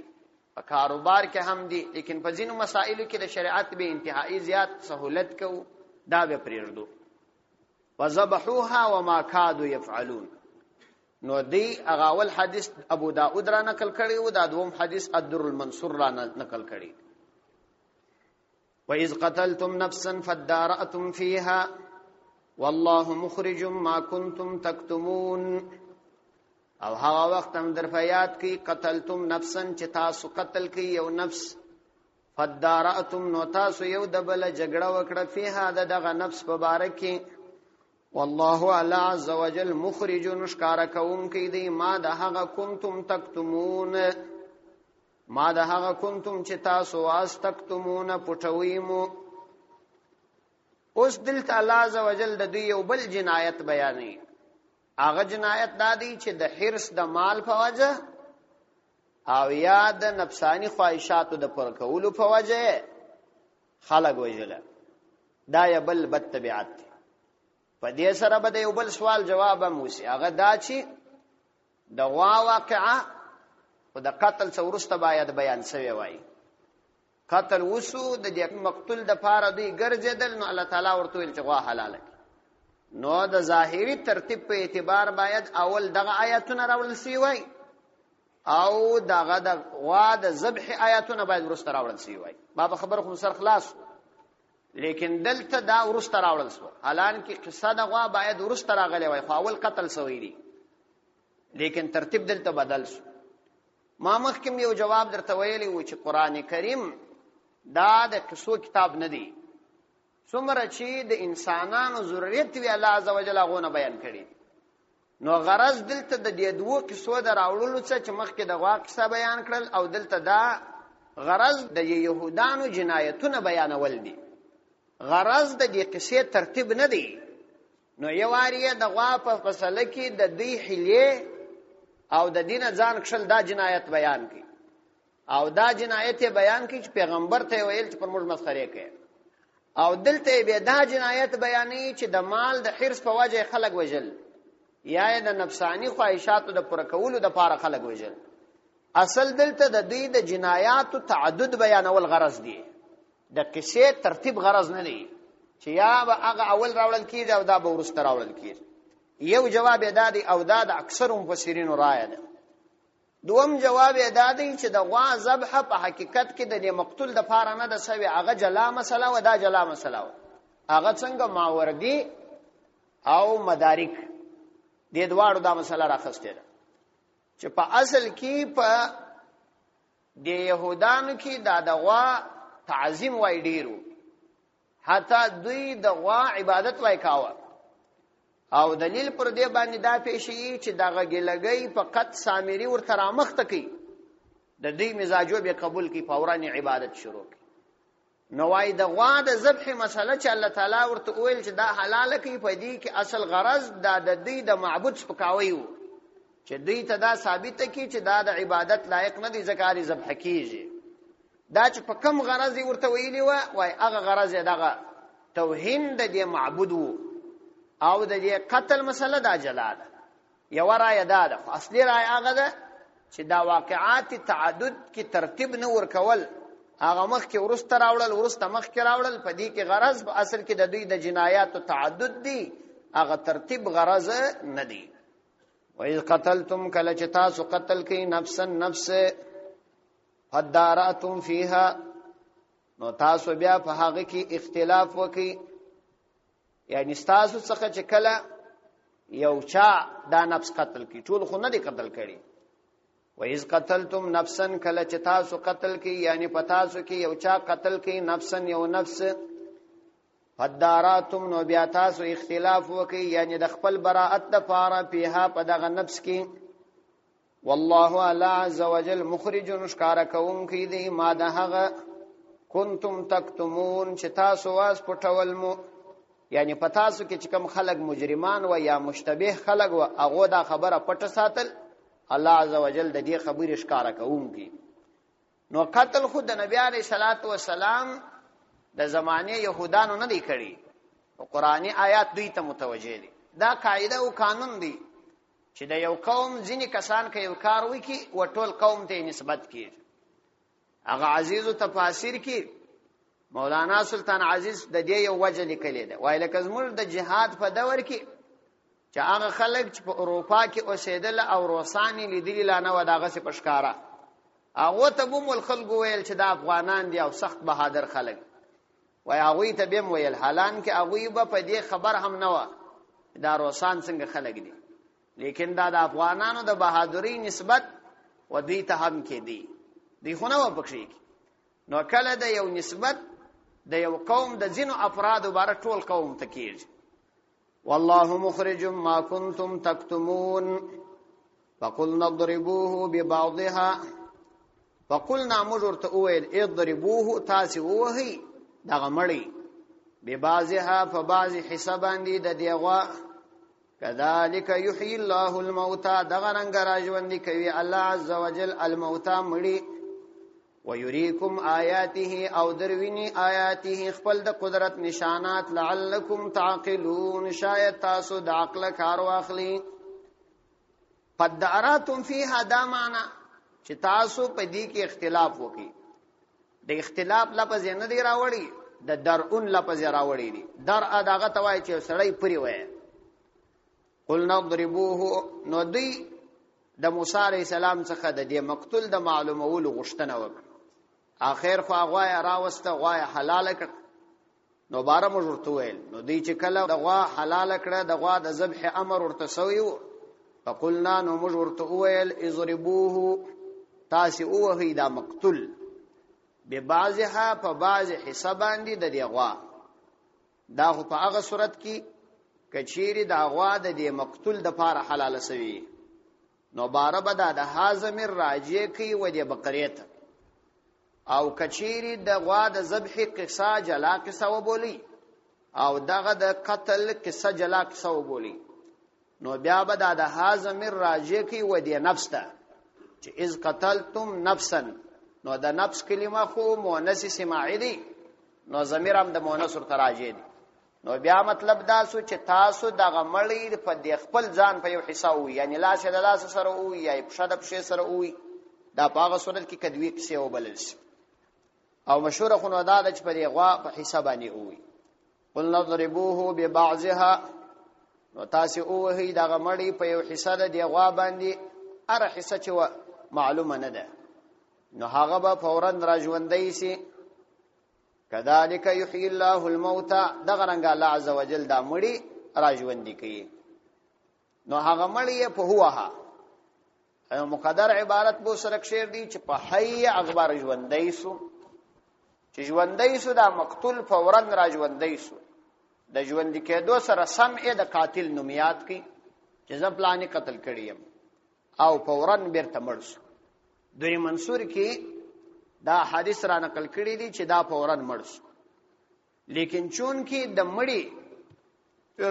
په کاروبار کې هم دي، لیکن په ځینو مسائلو کې د شریعت به انتهایی زیات سہولت کو، دا به پریږدو. وذبحوها وما كادوا يفعلون. نو دی اغاول حدیث ابو داود را نقل کړي او دا دوم حدیث الدر المنصور را نقل کړي. وَإِذْ قَتَلْتُمْ نَفْسًا فَادَّارَأْتُمْ فِيهَا وَاللَّهُ مُخْرِجٌ مَا كُنْتُمْ تَكْتُمُونَ. او هغه وخت هم در فیاد کی قتلتم نفسا چې تاسو قتل کی یو نفس، فدارأتم نو تاسو یو دبل جګړه وکړه، فيها دغه نفس مبارکی، والله علی عز وجل مخرج نشکار کوم کی دی ما ده هغه کنتم تکتمون، ما ده هغه کنتم چې تاسو واس تکتمون پټویمو. اوس دلته الله عز وجل د دوی یو بل جنایت بیانوي. هغه جنایت دادی چې د حرص د مال په وجه او یا د نفسانی خواهشاتو د پر کولو په وجه خلق وجله، دا یو بل بد طبیعت دی. په دې سره به د یو بل سوال جواب هم وشي، هغه دا چې د غوا واقعه او د قتل څورسته باید بیان شوی وای. قتل وسو د دې مقتول د پاره دی ګرځیدل، نو الله تعالی ورته ویل چې غوا حلاله، نو د ظاهری ترتیب په اعتبار باید اول دغه آیاتونه راوړل سی وای او دغه د غوا د ذبح آیاتونه باید ورسته راوړل سی وای. باب خبر خو سر خلاص، لیکن دلته دا ورسته راوړل سو. حالان کې قصه د غوا باید ورسته راغلی وای، خو اول قتل سوی دی، لیکن ترتیب دلته بدل سو. ما مخکې یو جواب درته ویلی و چې قران کریم دا د قصو کتاب نه دی. څومره چې د انسانانو ضرورت وی الله عزوجل غونه بیان کړي، نو غرض دلته د دې دوه قصو د راوړلو څخه چې مخکې د غوا قصه بیان کړل او دلته دا غرض د يهودانو جنایتونه بیانول دي. غرض د دې قصې ترتیب نه دی. نو یو واری د غوا په فصله کې د دې حلیه او د دینه ځان کښل دا جنایت بیان کړي او دا جنایت بیان کړي چې پیغمبر ته ویل چې پر موږ مسخره کوي، او دلته به دا جنایت بیانې چې د مال د حرص په وجه خلک وجل یا د نفسانی خواهشاتو د پوره کولو د پاره خلک وجل. اصل دلته د دوی د جنایاتو تعدد بیانول غرض دی، د قصې ترتیب غرض نه دی چې یا به هغه اول راوړل کیږي او دا به ورسته راوړل کیږي. یو جواب ادا دی او دا د اکثر مفسرینو رائے ده. دوم جواب ادا دی چې د غوا ذبح په حقیقت کې د مقتول د پاره نه د سوي، هغه جلا مسله و، دا جلا مسله و. هغه څنګه ماوردی او مدارک دې دواړو دا مسله راخسته ده چې په اصل کې په د يهودانو کې د غوا تعظیم وای ډیرو، حتی دوی د غوا عبادت وای کاوه، او دلیل پر دې باندې دا پیشي چې دغه ګلګي فقط سامری ورته رامخته کوي، د دې مزاجو به قبول کی فوران عبادت شروع کی. نو وای د غوا د ذبح مسله چې الله تعالی ورته ویل چې دا حلاله کی په دې کې اصل غرض د دې د معبود سپکاوي وو چې دې ته دا ثابت کی چې دا د عبادت لایق نه دي، زکاری ذبح کیږي. دا چې په کوم غرض ورته ویلی وای هغه غرض دغه توهین د دې معبود وو او د دې قتل مسله دا جلا ده. یو رائے دا ده، اصلي رائے هغه ده چې دا واقعات تعدد کی ترتیب نه ورکول، هغه مخ کې ورسته راوړل ورسته مخ کې راوړل، په دې کې غرض په اصل کې د دوی د جنایات تعدد دي، هغه ترتیب غرض نه دی. وَإِذْ قَتَلْتُمْ کله چې تاسو قتل کړئ نفسا نفس فَادَّارَأْتُمْ فِيهَا، نو تاسو بیا په هغه کې اختلاف وکړئ. یعنی تاسو څخه چې کله یو چا دا نفس قتل کی، ټول خو نه دی قتل کړي. وَإِذْ قَتَلْتُمْ نَفْسًا کله چې تاسو قتل کی، یعنی په تاسو کې یو چا قتل کی نفسا یو نفس، فَادَّارَأْتُمْ نو بیا تاسو اختلاف وکړئ، یعنی د خپل براءت د پاره پیها په دغه نفس کې. والله الله عز وجل مخرج ښکارا کوونکی دی ما د هغه کنتم تکتمون چې تاسو واس پټول مو، یعنی پتاسو کې چې کوم خلق مجرمان و یا مشتبه خلق و هغه دا خبره پټ ساتل، الله عز وجل د دې خبرې ښکارا کوونکی. نو قتل خود د نبی علیہ الصلوۃ والسلام د زمانه يهودانو نه دی کړی، او قرآنی آیات دوی ته متوجه دي. دا قاعده او قانون دی چې د یو قوم ځینی کسان کې یو کار وکي او ټول قوم ته نسبت کیږي. هغه عزیز او تفاسیر کې مولانا سلطان عزیز د دې یو وجه لیکلی ده، وایي لکه زموږ د جهاد په دور کې چې هغه خلک چې په اروپا کې اوسېدل او روسانی لیدلی لا نه و دغه څه پښکارا، هغه ته بوم الخلق ویل چې د افغانان دي او سخت بهادر خلک، وای هغه ته بیم ویل، حالان کې هغه به په دې خبر هم نه و دا روسان څنګه خلک دي، لیکن دا د افغانانو د بهادری نسبت و دوی ته هم کې دی خو نه و پکې. نو کله د یو نسبت د یو قوم د ځینو افراد باره ټول قوم ته کېږي. والله مخرج ما کنتم تکتمون فقلنا اضربوه ببعضها، فقلنا موږ ورته وویل اضربوه تاسې ووهئ دغه مړی، ببعضها په بعضې حصه باندې د دې غوا، كذلك يحيي الله الموتى دغه رنګ راژوندي کوي الله عز وجل الموتى مړي، ويريكم آياته او درويني آياته خپل د قدرت نشانات، لعلكم تعقلون شاید تاسو د عقل کار واخلي. فداراتم فيها دا معنا چې تاسو په دې کې اختلاف وکړي. د اختلاف لفظ نه دی راوړي، د درون لفظ راوړي دي. در دغه توای چې سړی پری وای قلنا اضربوه، نو دی د موسی علیہ السلام څخه د دې مقتول د معلومولو غوښتنه وکړه. اخر خو هغه راوسته غوای حلال کړ. نو بار موږ ورته ویل، نو دی چې کله د غوا حلال کړه د غوا د ذبح امر ورته سویو، فقلنا نو موږ ورته ویل اضربوه، تاسو اوهی دا مقتول ببعضها په بعض حساب باندې د دې غوا. دا خو په هغه صورت کې کچيري دا غوا د دې مقتول د پاره حلال سوی، نو بار بدا د هاضم راجع کی و دې بقریت، او کچيري د غوا د ذبح قصه جلا قصه و بولی، او دغه د قتل قصه جلا قصه و بولی، نو بیا بدا د هاضم راجع کی و دې نفس ته چې اذ قتلتم نفسا، نو د نفس کلمه خو مؤنث سماعی دی، نو ضمیر هم د مؤنث ورته راجع دی. نو بیا مطلب دا سو چې تاسو دغه مړی په د خپل ځان په یو حساب وي، یعنی لاس د لاس سره وي یا پښه د پښې سره وي، دا په هغه صورت کې کدوی کیسه وبلل شي. او مشهور خو نو دا چې په دی غوا په حساب باندې وي. قل نضربوه ببعضها، نو تاسو اوهی دغه مړی په یو حساب د دی غوا باندې اره حصہ چې معلومه نه ده، نو هغه به فورا راژوندی سي. کذالک یحیی الله الموتى، دغه رنګ الله عز وجل دا مړی راژوندی کوي. نو هغه مړی په هوها مقدر عبارت بو سره شعر دی چې په حی اخبار ژوندی سو، چې ژوندی سو دا مقتول فورا راژوندی سو، د ژوند کېدو سره سمع د قاتل نومیات کی چې ځ پلان قتل کړیم، او فورا بیرته مړ سو. دوی منصور کې دا حدیث را نقل کړی دی چې دا فورا مړ شو، لیکن چون کې د مړی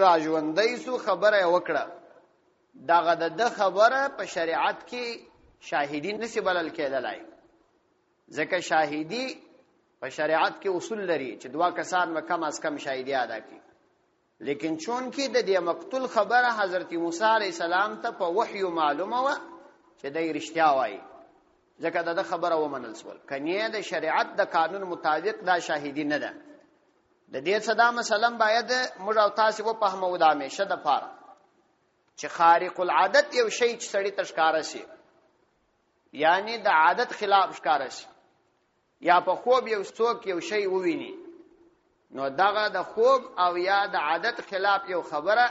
راژوندی سو خبره وکړه، دغه د خبره په شریعت کې شاهدی نسی بلل کېدلای، ځکه شاهدی په شریعت کې اصول لري چې دوا کسان کم از کم شاهدی ادا کړي. لیکن چون کې د دې مقتول خبره حضرت موسی علیہ السلام ته په وحی معلومه و چې دای رښتیا وایي، ځکه دا خبره ومنل سول. کنيه د شریعت د قانون مطابق دا شاهدی نه ده. د دې صدا مثلا باید موږ او تاسو په فهمو د همیشه د پاره چې خارق العادت یو شی چې سړی تشکاره شي، یعنی د عادت خلاف ښکارا شي، یا په خوب یو څوک یو شی وویني، نو دغه د خوب او یا د عادت خلاف یو خبره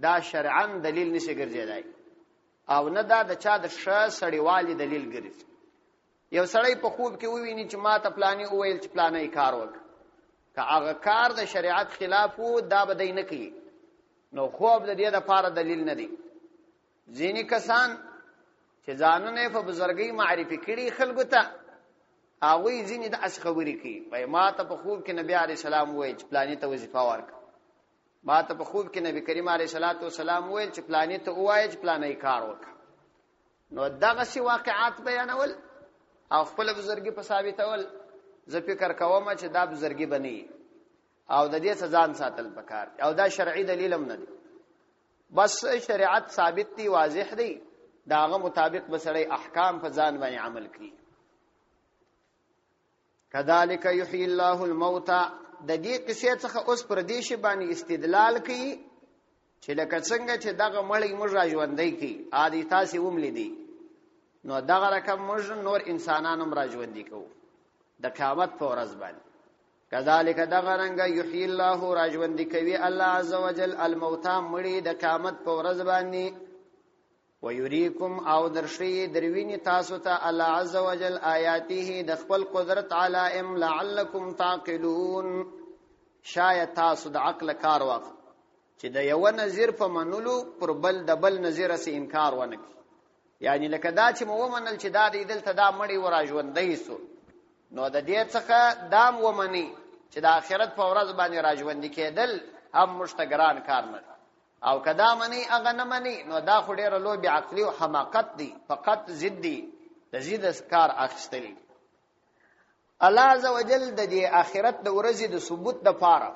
دا شرعاً دلیل نشي ګرځیدای، او نه دا د چا د ښه سړیوالي دلیل ګرځي. یو سړی په خوب کې وویني چې ما ته پلاني وویل چې پلاني کار وکړه، که هغه کار د شریعت خلاف وو دا به دی نه کوي، نو خوب د دې لپاره دلیل نه دی. ځینې کسان چې ځانونه په بزرګۍ معرفي کړي خلکو ته، هغوی ځینې داسې خبرې کوي، وایي ما ته په خوب کې نبی علیه السلام وویل چې پلاني ته وظیفه ورکړه، ما ته په خوب کې نبی کریم علیه السلام وویل چې پلاني ته ووایه چې پلاني کار وکړه. نو دغسې واقعات بیانول او خپل بزرګي په ثابتول، زه فکر کوم چې دا بزرګي بني او د دې ځان ساتل پکار، او دا شرعي دلیل هم نه دی، بس شریعت ثابت دی، واضح دی، داغه مطابق بسړی احکام په ځان باندې عمل کوي. کذالک یحیی الله الموتى، د دې قصې څخه اوس پر دې شی باندې استدلال کوي چې لکه څنګه چې دغه مړی موږ راژوندی کوي، عادي تاسو وملې دي، نو دغه رقم موږ نور انسانانو هم راژوندي کوو د قیامت په ورځ باندې. کذالک دغه رنګ یحیی الله راژوندي کوي الله عز وجل الموتى مړی د قیامت په ورځ باندې، ويريكم او درشي دروینی تاسو ته الله عز وجل آیاته د خپل قدرت علائم لعلکم تعقلون، شاید تاسو د عقل کار واخلئ چې د یو نظیر په منلو پر بل د بل نظیر سره انکار ونه کړي. یعنی لکه دا چې مو ومنل چې دا د دلته دا مړی وراژوندی سو، نو د دې څخه دام ومني چې د آخرت په ورځ باندې راژوندي کېدل هم مشتګران کار نه، او کدا منی اغه نه منی، نو دا خو ډیره لوی عقلی او حماقت دی، فقط ضدی د زید کار اخستلی. الله عز وجل د دې آخرت د ورځې د ثبوت د پاره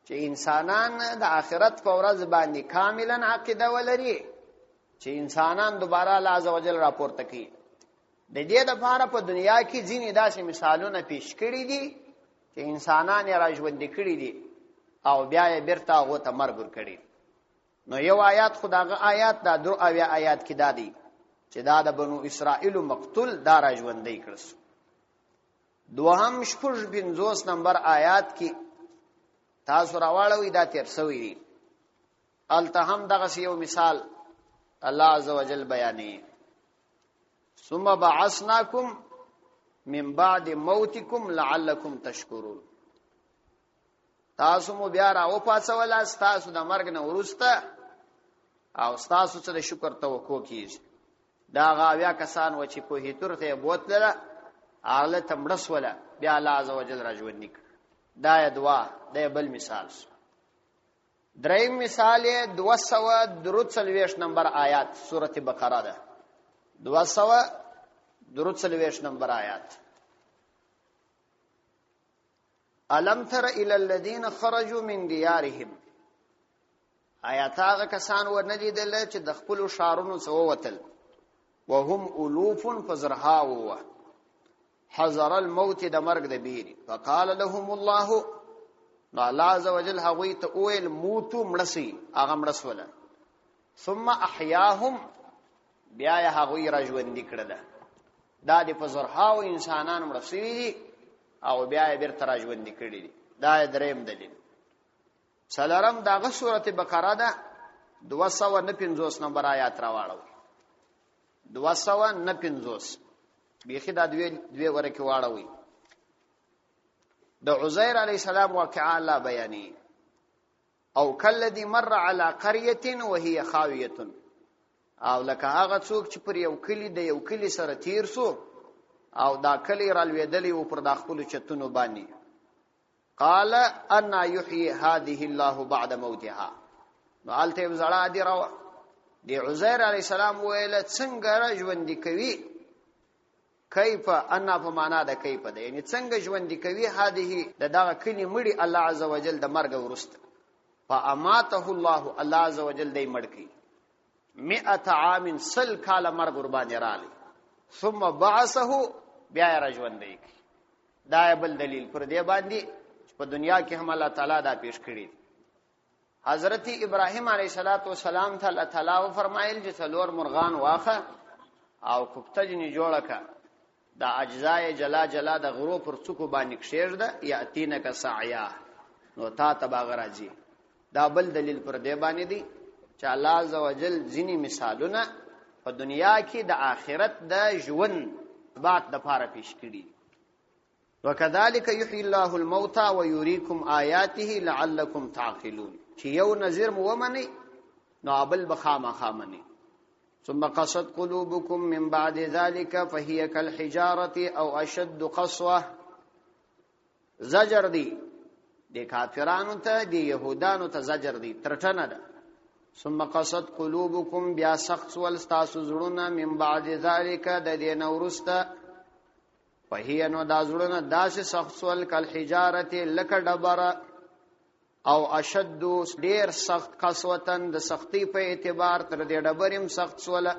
چې انسانان د آخرت په ورځ باندې کاملا عقیده ولري، چې انسانان دوباره الله عز وجل راپورته کوي. د دې لپاره په دنیا کې ځینې داسې مثالونه پیش کړي دي چې انسانان یې راژوندي کړي دي او بیا یې بیرته هغو ته مرګ ورکړي. نو یو آیات خداغه آیات دا درو اویا آیات کې دادی چې دا د بنو اسرائیل مقتول دا را ژوندۍ کړس. دوهم شپږ 50 نمبر آیات کې تاسو راواړوي دا تیر سوی دی. التهم دغه یو مثال الله عزوجل بیانې ثم بعثناکم من بعد موتکم لعلکم تشکرون. تاسو مو بیا راو پاتول تاسو د مرګ نه ورسته او تاسو څه د شکر توکو کیږي. دا غاویا کسان و چې په هیتور ته بوتله اعلی تمړس ولا بیا الله عزوجل راجوندنی. دا دوا د بل مثال. دریم مثال 243 نمبر آیات سورته بقره ده. 243 نمبر آیات. الم تر الى الذين خرجوا من ديارهم. آیات هغه کسان ورندیدل چې د خپل شارونو څخه وتل وهم الوف فزرها حذر الموت د مرګ د بیری فقال لهم الله الله عز وجل هغوی ته اویل موتو مړسی هغه مړسوله ثم احیاهم بیا یې هغوی را ژوندي کړل. دا د فزرها او انسانان مړسوي دي او بیا یې بیرته را ژوندي کړي دي. دا دریم دلیل. څلورم دغه سورته بقره ده 250 نمبر آیات راواړو. 250 بیخی دا دوی ورکی واړوي. د عزیر علیہ السلام واقعا الله بیانی او کلذي مر على قريه وهي خاويه. او لکه هغه څوک چې پر یو کلی د یو کلی سره تیر سو او دا کلی را لویدلی او پر د خپل چتونو باندې قال ان يحيي هذه الله بعد موتها. نو الته زړه دی راو دی عزیر علیہ السلام ویل څنګه را ژوند کوي کیف ان په معنا ده کیف ده یعنی څنګه ژوند کوي هذه دغه کلی مړي الله عز وجل د مرګ ورسته فاماته الله عز وجل دای مړکی 100 عام سل کال مرګ قربان رالی ثم بعثه بیا رجوندې. دا بل دلیل پر دې باندې په دنیا کې هم الله تعالی دا پیش کړی. حضرت ابراهیم علیه السلام ته الله تعالی فرمایل چې څلور مرغان واخه او کوپتجنی جوړه کا دا اجزای جلا جلا د غرو پر څوکو باندې کښېږده یا اتینک سعیا نو تا تباغ راځي. دا بل دلیل پر دې باندې دی چې الله عز وجل ځینی مثالونه په دنیا کې د آخرت د ژوند بعد د پاره پیش کړي. وکذالک یحیی الله الموتى ويريكم آیاته لعلکم تعقلون. چې یو نظیر مو ومني نو بل بخامه خامني. ثم قست قلوبكم من بعد ذلك فهي كالحجارة او اشد قسوه. زجر دی د کافرانو ته د يهودانو ته زجر دی ترټنه ده. ثم قست قلوبكم بیا سخت ول تاسو زړونه من بعد ذلك د دې نورسته فهي نو دا زړونه داسې سخت ول كالحجارة لک ډبره او اشد ډیر سخت قسوتن د سختی په اعتبار تر دې ډبریم سخت سوله.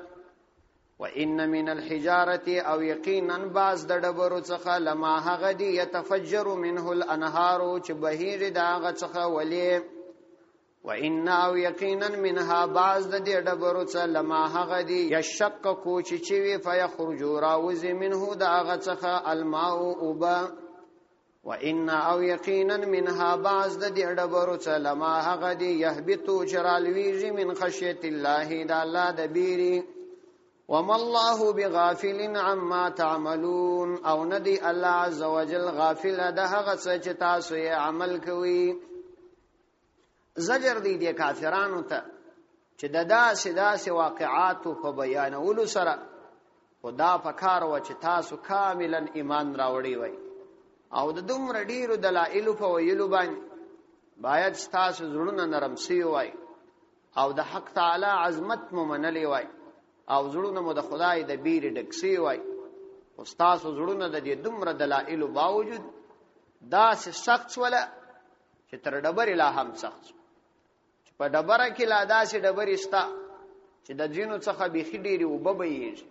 وان من الحجاره او یقینا بعض د ډبرو څخه لما هغه دی يتفجر منه الانهار چې بهیر داغه څخه ولي. وان او یقینا منها بعض د دې ډبرو څخه لما هغه دی یشقق چې چوي فيخرج راوز منه داغه څخه الماء اوبا. وان او یقینا منها بعض د دې ډبرو څخه لما هغه دی يهبط چرالویږي من خشیت الله د الله د بیری. وما الله بغافل عما تعملون او ندی الله عز وجل غافل ده هغه څه چې تاسو یې عمل کوي. زجر دی د کافرانو ته چې د داسې واقعات په بیانولو سره خدا په کار و چې تاسو کاملا ایمان راوړی وای او د دومره ډیرو دلایل په ویلو باندې باید تاسو زړونه نرم سی وای او د حق تعالی عظمت مو منلی وای او زړونه مو د خدای د بیر ډکسی وای. او تاسو زړونه د دې دومره دلایل باوجود داسې سخت ولا چې تر ډبرې لا هم سخت. په ډبره کې لا داسې ډبرې ستا چې د جینو څخه بيخي ډېری وبوي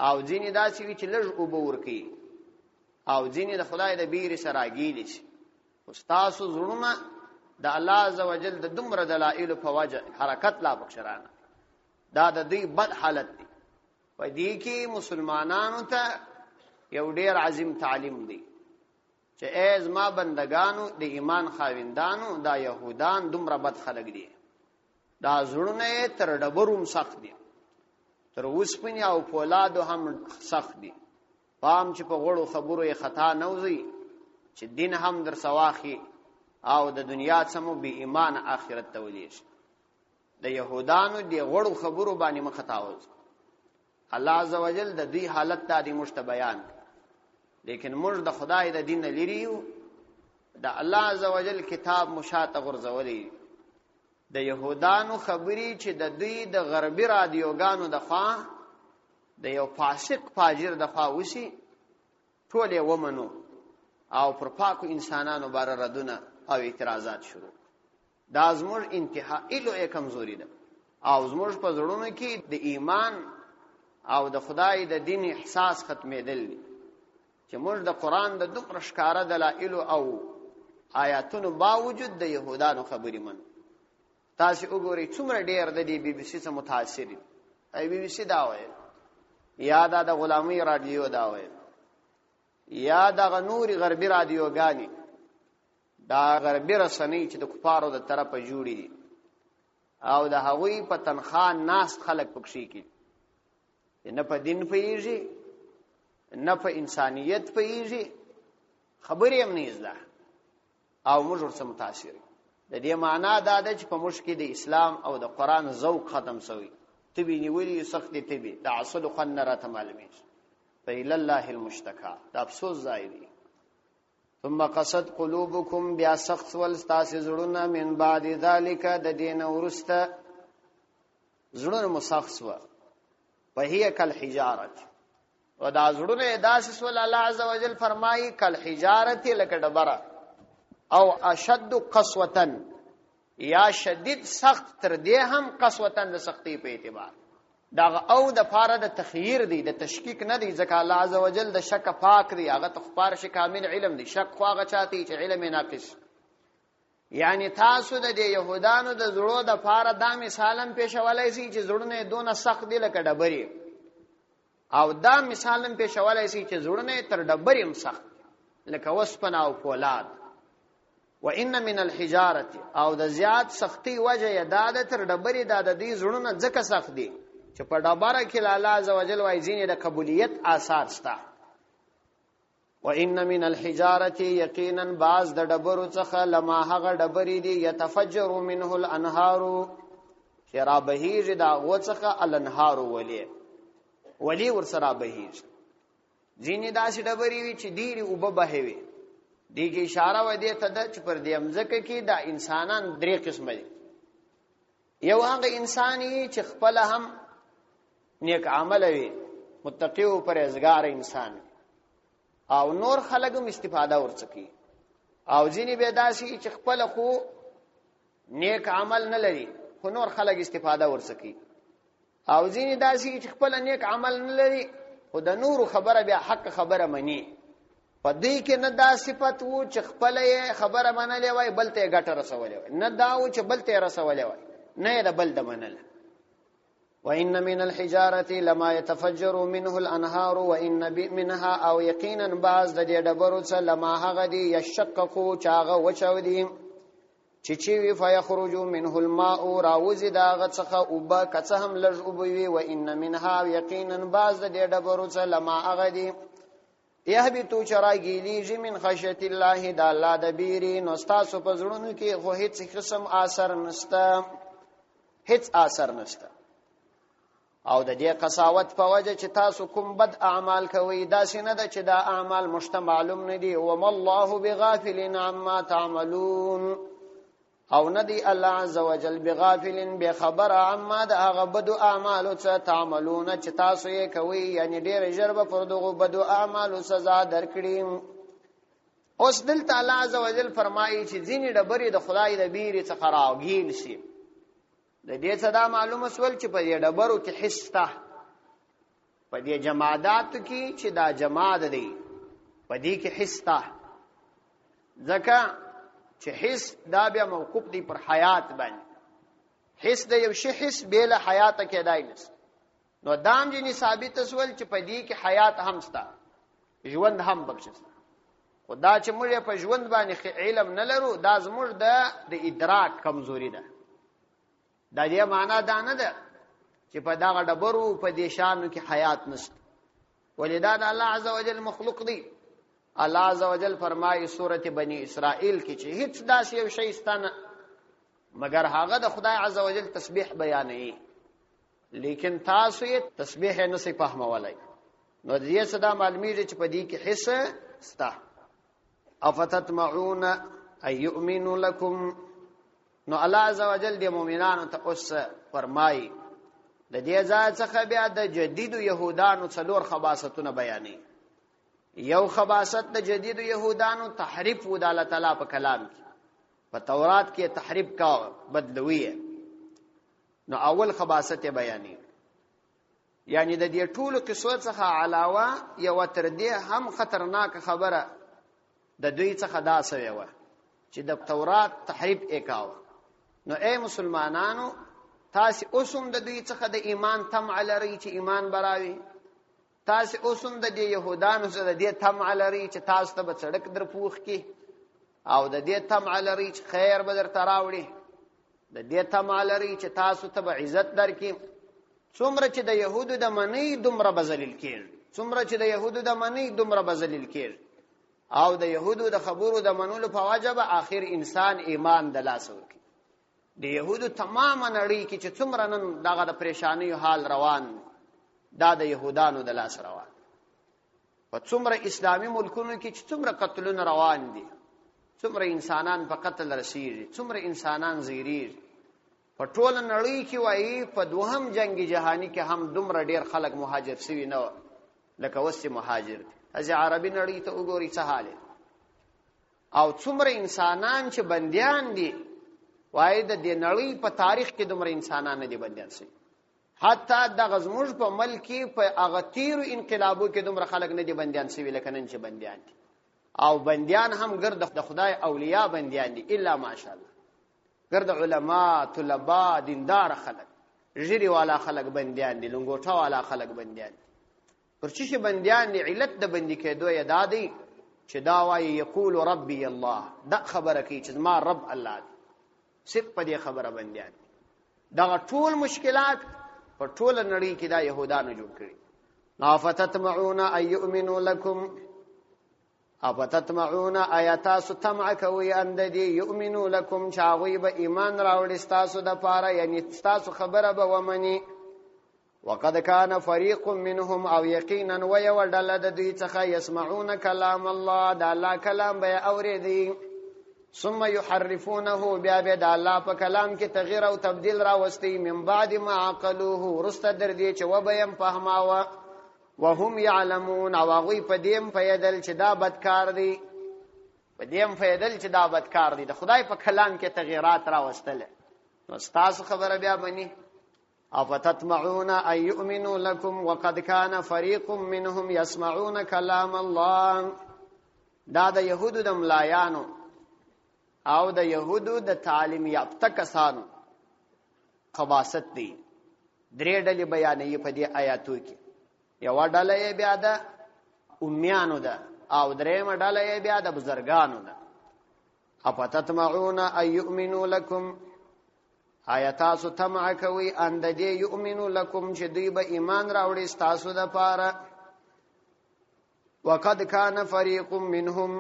او ځینې داسې وي چې لږ وبو ورکی او ځینې د خدای د بیر سره اگیلی شي. او تاسو زړونه د الله عزوجل د دومره دلایل په وجه حرکت لا بخشرانه دا د دې بد حالت دی. په دې کې مسلمانانو ته یو ډیر عظیم تعلیم دی چې از ما بندگانو د ایمان خاوندانو دا يهودان دومره بد خلک دي، دا زړونه تر ډبروم سخت دي، تر اوسپنې او فولادو هم سخت دي. پام چې په غړو خبرو یې خطا نه وځي چې دین هم در سواخي او د دنیا سمو به ایمان آخرت ته ولېږي. د يهودانو دی غړو خبرو باندې مخطا وځي. الله عزوجل د دې حالت ته د مشت بیان، لیکن موږ د خدای د دین لريو، د الله عزوجل کتاب مشاته غرزولې. د يهودانو خبري چې د دوی د غربي رادیوګانو د خوا د یو فاسق فاجر د خوا وسی ټول یې ومنو او پر پاکو انسانانو بار ردونه او اعتراضات شروع. دا زموږ انتهایی لویه کمزوري ده او زموږ په زړونو کې د ایمان او د خدای د دین احساس ختمېدل دي چې موږ د قرآن د دومره ښکاره دلایل او آیاتونو باوجود د يهودانو خبرې منو. تاسو وګورئ څومره ډېر د دې بي بي سي څخه متاثر دي. ای بي بي سي دا وایي یا د غلامي رادیو دا وایي یا د نوري غربي رادیوګانی دا غربي رسنۍ چې د کفارو د طرفه جوړې دي او د هغوی په تنخواه ناست خلک پکښې کې نه په دین پوهېږي نه په انسانیت پوهېږي، خبرې هم نه زده او موږ ورسره متاثر. د دې معنا دا ده چې په موږ کې د اسلام او د قرآن ذوق ختم شوی، تبي نیولې سختې تبي د اصل خوند نه راته معلومېږي. فإلى الله المشتكى، دا افسوس ځای دی. ثم قصد قلوبكم، بیا سخت ول ستاسې زړونه، من بعد ذلك د دین ورسته زړونه مو سخت شوه. فهي كالحجارة، و دا زړونه داسې سول الله عز وجل فرمایي كالحجارة لکه ډبره او اشد قسوة، یا شدید سخت تر دې هم قسوة د سختی په اعتبار. دا او د پاره د تخییر دی، د تشکیک نه دی، ځکه الله عز وجل د شک پاک دی، هغه تخبار شي کامل علم دی. شک خو هغه چاته چې علم ناقص. یعنی تاسو د يهودانو د زړه د پاره دا مثالم پیښولای شي چې زړونه دونه سخت دي لکه ډبرې، او دا مثالم پیښولای شي چې زړونه تر ډبرې هم سخت لکه وسپنه او فولاد. وان من الحجاره، او د زیات سختی وجه یې دا د تر ډبرې د دې زړونه ځکه سخت دي چې په ډبره کې الله عز وجل وايي ځینې د قبولیت آثار شته. وان من الحجاره، یقینا بعض د ډبرو څخه لما هغه ډبرې دي يتفجر منه الانهار، چې را بهیږي دا غو څخه الانهار ولی ورسره بهیږي. ځینې داسې ډبرې وي چې ډېرې اوبه بهوي. دیږي اشاره و دې ته ده چې پر دې مځکه کې دا انسانان درې قسمه دي. یو هغه انساني چې خپل هم نیک عمل وي، متقی او پرهیزګار انسان، او نور خلک هم استفاده ورڅکي. او ځینې به داسي چې خپل خو نیک عمل نه لري خو نور خلک استفاده ورڅکي، او ځینې داسي چې خپل نیک عمل نه لري خو د نور خبره بیا حق خبره مني. په دې کې نه دا صفت وو چې خپل خبره منلې وای بل ته ګټه رسولې وای، نه دا و چې بل ته رسولې وای، نه دا بل د منل. وان من الحجاره لما يتفجر منه الانهار وان منها، او یقینا بعض د دې ډبرو څخه لما هغه دي يشققو چاغه وچودي چې وی فيخرج منه الماء، راوزي داغه څخه اوبه کڅه هم لږ اوبوي. وان منها، یقینا بعض د دې ډبرو څخه لما هغه دي يهبطو چراغيليږي من خشيت الله، د الله د بیري. نو تاسو په زړونو کې خو هیڅ قسم اثر نشته، هیڅ اثر نشته. او د دې قساوت په وجه چې تاسو کوم بد اعمال کوي، دا څنګه ده چې دا اعمال مشته معلوم نه دي. وما الله بغافل عما تعملون، او ندی الله عز وجل بغافل بخبر عما ده هغه بدو اعمالو څه تعملون چې تاسو یې کوي، یعنی ډېر ژر به پر دغه بدو اعمالو سزا درکړي. اوس دلته الله عز وجل فرمایي چې ځینې ډبرې د خدای د بیرې څخه راوګیل شي. د دې څه دا معلومه سول چې په دې ډبرو کې حس ته، په دې جماداتو کې چې دا جماد دی په دې کې حس ته، ځکه چې حس دا بیا موقوف دی پر حیات باندې. حس د یو شی حس بلا حیات کېدای نشي. نو دام جنې ثابت سول چې په دې کې حیات هم ستا، ژوند هم بخښه. خدا چې موږ په ژوند باندې علم نه لرو دا زموږ د ادراک کمزوري ده. دا دې معنا دا نه ده چې په دغه ډبرو په دې شانو کې حیات نشته. ولدا د الله عز وجل مخلوق دی. الله عز وجل فرمایي سورته بنی اسرائیل کې چې هیڅ داسې یو شی ستنه مگر هغه د خدای عز وجل تسبیح بیانوي، لیکن تاسو یې تسبیح نه سي فهمولای. نو دې صدا معلومیږي چې په دې کې حصہ ستا. افتتمعون ان يؤمنوا لكم. نو الله عز وجل د مؤمنانو ته اوس فرمایي د دې ځای څخه بیا د جدید يهودانو څلور خباستونه بیانې. یو خباست د جدید يهودانو تحریف و د الله تعالی په کلام کې، په تورات کې تحریف کا بدلوي. نو اول خباست بیانې، یعنی د دې ټولو قصو څخه علاوه یو تر دې هم خطرناک خبره د دوی څخه دا سوی و چې د تورات تحریف وکاو. نو اے مسلمانانو تاسو اوسم د دوی څخه د ایمان طمع لرئ چې ایمان براوي. تاسو اوسم د يهودانو سره د دې طمع لرئ چې تاسو ته به سړک در پوخ کی، او د دې طمع لرئ چې خیر به در تراوړي، د دې طمع لرئ چې تاسو ته به عزت درکې. څومره چې د يهودو د منی دومره بذلیل کېږي، څومره چې د يهودو د منی دومره بذلیل کېږي، او د يهودو د خبرو د منلو په وجه به اخر انسان ایمان د لاس ورکړي. د يهودو تمام نړۍ کې چې څومره نن دغه د پریشانی حال روان دا د يهودانو د لاس روان. په څومره اسلامي ملکونو کې چې څومره قتلونه روان دي، څومره انسانان په قتل رسیږي، څومره انسانان زیریږي. په ټول نړۍ کې وایي په دوهم جنگ جهانی کې هم دومره ډیر خلک مهاجر شوي نه لکه وسې مهاجر دي. از عربي نړۍ ته وګورئ څه حال دی. او څومره انسانان چې بنديان دي، وایي د دې نړۍ په تاریخ کې دومره انسانان نه دي بنديان شوي. حتی د غزموج په ملک کې په هغه تیرو انقلابو کې دومره خلک نه دي بنديان شوي لکه نن چې بنديان دي. او بنديان هم ګرد د خدای اولیاء بنديان دي الا ماشاءالله، ګرد علما طلبا دیندار خلک، ژری والا خلک بنديان دي، لنګوټه والا خلک بنديان دي. پرچې چې بنديان دي علت د بندي کېدو یې دادی چې دا وایي یقول ربي الله، دا خبره کوي چې ما رب الله دی. صرف په دې خبره بنديان دي. دا ټول مشکلات په ټول نړۍ کې دا يهودانو جوړ کړي. افتتمعون ان يؤمنوا لكم. افتتمعون آیاتاس تمع کوي ان د دې يؤمنوا لكم چاغوي به ایمان راوړي ستاسو د پاره، یعنی ستاسو خبره به ومني. وقد كان فريق منهم او يقينا ويودل د دوی څخه يسمعون كلام الله، د الله کلام به اوريدي، ثم يحرفونه بیا به د الله په کلام کې تغییر او تبديل راوستي، من بعد ما عقلوه رست در دې چې وبیم فهماوه، وهم يعلمون او غوي پدیم فیدل چې دا بدکار دي، پدیم فیدل چې دا بدکار دي، د خدای په کلام کې تغیرات راوستل. نو تاسو خبره بیا بني. افتتمعون ان يؤمنوا لكم وقد كان فريق منهم يسمعون كلام الله. دا د يهودو د ملایانو او د يهودو د تعلیم یافته کسانو خباست دي. درې ډلې بیانې په دې آیاتو کې. یو ډله یې بیا د امیانو ده او درېمه ډله یې بیا د بزرګانو ده. افتتمعون ان يؤمنوا لكم، آیاتاسو تمع کوي ان د دې يؤمنوا لكم چې دوی به ایمان راوړي ستاسو د پاره. وقد كان فريق منهم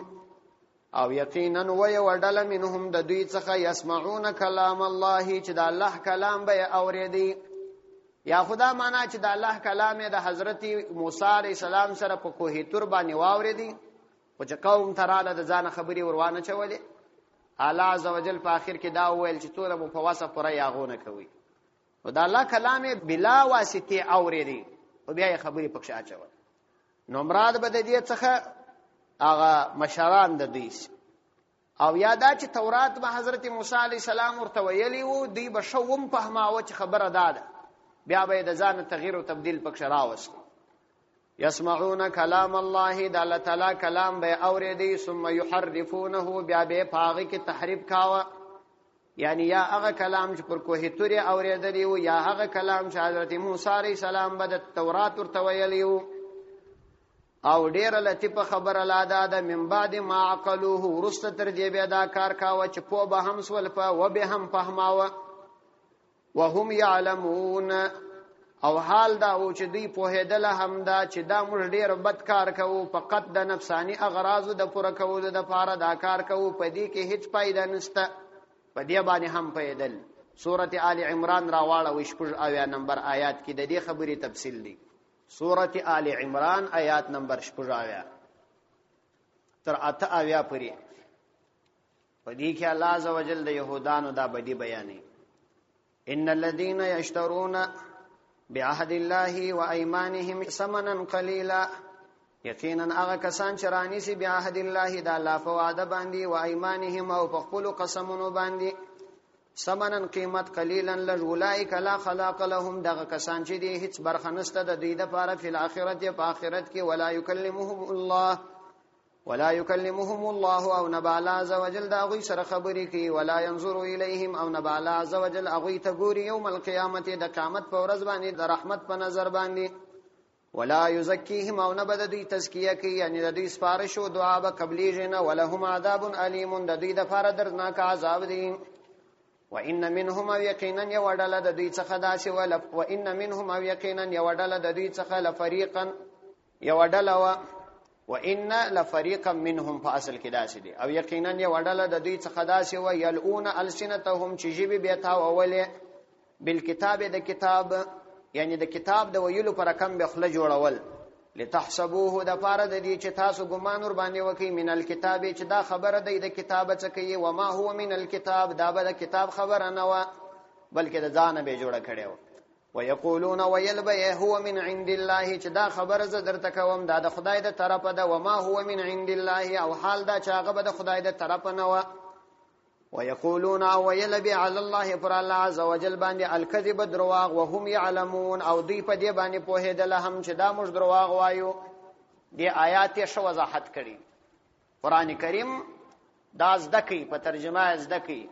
او یقینا ويو ډله منهم د دوی څخه يسمعون كلام الله چې د الله کلام به اورېدي. یا خدا معنا چې د الله کلام د حضرت موسی علیہ السلام سره په کوه تور باندې واورېدي، او چې قوم تراله د ځان خبري وروانه چولې. الله عز وجل په اخر کې دا وویل چې ټول مو په واسه پره یاغونه کوي، او د الله کلام بلا واسطه اورېدي او بیا خبري پکښ اچول. نو مراد به د دې څخه هغه مشران د دوی او یادا چې تورات به حضرت موسی علیہ السلام ورته ویلي وو، دوی به شوم فهماوه چې خبره ده، بیا به د ځان تغییر او تبديل پکښ راوست. يسمعون كلام الله د الله تعالی کلام به اوریدي ثم يحرفونه بیا به پاغي کې تحریف کاوه یعنی یا هغه کلام چې پر کوه توري اوریدلی او یا هغه کلام چې حضرت موسی عليه السلام به د تورات ورته ویلی او ډیر لطیفه خبر لاده ده من بعد ما عقلوه ورست تر دې بیا دا کار کاوه چې په به هم سول په و به هم فهماوه وهم يعلمون او حال دا و چې دوی په هدل هم دا چې دا موږ ډیر بد کار کوو فقط د نفسانی اغراض د پوره کولو د پاره دا کار کوو په دې کې هیڅ فائدہ نشته په دې باندې هم پیدل سورۃ آل عمران راواله وشپږ اویا نمبر آیات کې د دې خبرې تفصیل دی سورۃ آل عمران آیات نمبر 6 اویا تر 8 اویا پورې په دې کې الله عزوجل د يهودانو دا بدی بیانې ان الذين يشترون بعهد الله وايمانهم ثمنا قليلا یقینا هغه کسان چې رانیسي بعهد الله د الله په وعده باندې او ايمانهم او په خپل قسمونو باندې ثمنا قیمت قلیلا لولائک لا خلاق لهم دغه کسان چې دي هیڅ برخه نشته د دوی لپاره په آخرت په آخرت کې ولا يكلمهم الله او نبال عز وجل دا غوي سره خبرې کوي ولا ينظر اليهم او نبال عز وجل اغوي ته ګوري یوم القیامت د قیامت په ورځ باندې د رحمت په نظر باندې ولا يزكيهم او نبد دوی تزکیه کوي یعنی د دوی سپارش او دعا به قبليږي ولهم عذاب الیم د دوی د فار دردناک عذاب دی وان منهم یقینا یودل د دوی څخه داسې وان منهم یقینا یودل د دوی څخه لفریقا یودل وان لفریقا منهم فاصل کې داسې دي او یقینا یودل د دوی څخه داسې و یلؤون السنتهم چې جیب بیت او اوله بالکتاب د کتاب یعنی د کتاب د ویلو پر کم به خله جوړول لتحسبوه د پاره د دې چې تاسو ګمان ور باندې وکي من الكتاب چې دا خبره دی د کتاب څخه کوي و ما هو من الكتاب دا به د کتاب خبره نه و بلکې د ځان به جوړه کړي ويقولون ويلبه هو من عند الله چې دا خبره ز درته کوم دا د خدای د طرفه ده و ما هو من عند الله او حال دا چې هغه به د خدای د طرفه نه و ويقولون ويلبه على الله پر الله عز وجل باندې الكذب درواغ وهم يعلمون او دوی په دې باندې په هدل هم چې دا موږ درواغ وایو دی آیات یې شو وضاحت کړي قران کریم دا زدکی په ترجمه زدکی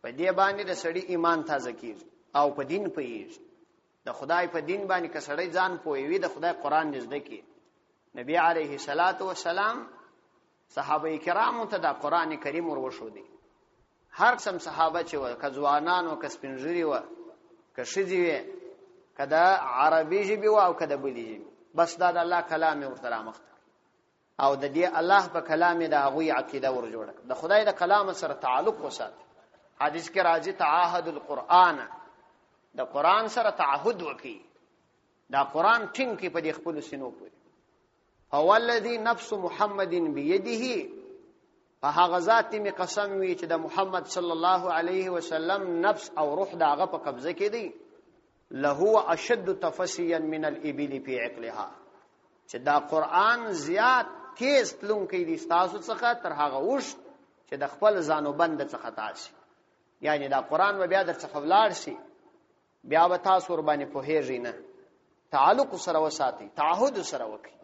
په دې باندې د سړی ایمان تازه کیږي او په دین پیږي د خدای په دین باندې کسړی ځان پوي د خدای قران نږدې کی نبی عليه الصلاه والسلام صحابه کرامو ته د قران کریم وروښو دي هر څم صحابه چې کځوانان او کسپنجری و کشجی و کدا عربي جبي او کدا بلی جبي بس دا د الله کلام ورته رامخت او د دې الله په کلام د هغه عقیده ور جوړه د خدای د کلام سره تعلق وسات حدیث کې راځي تعاهد القرآن د قران سره تعهد وکي دا قران ټینګ کې په دې خپل سينو پورې هو الذي نفس محمد بيده هغه ذات می قسم وی چې د محمد صلی الله علیه وسلم نفس او روح داغه په قبضه کې دی له اشد تفسيا من الابل في عقلها چې دا قران زیات تیز تلون کې دي تاسو څخه تر هغه وش چې د خپل ځانو بند څخه تاسو یعنی دا قران و بیا در څخه ولار شي بیا به تاسو ور باندې په هیږي نه تعلق سره وساتي تعهد سره وکي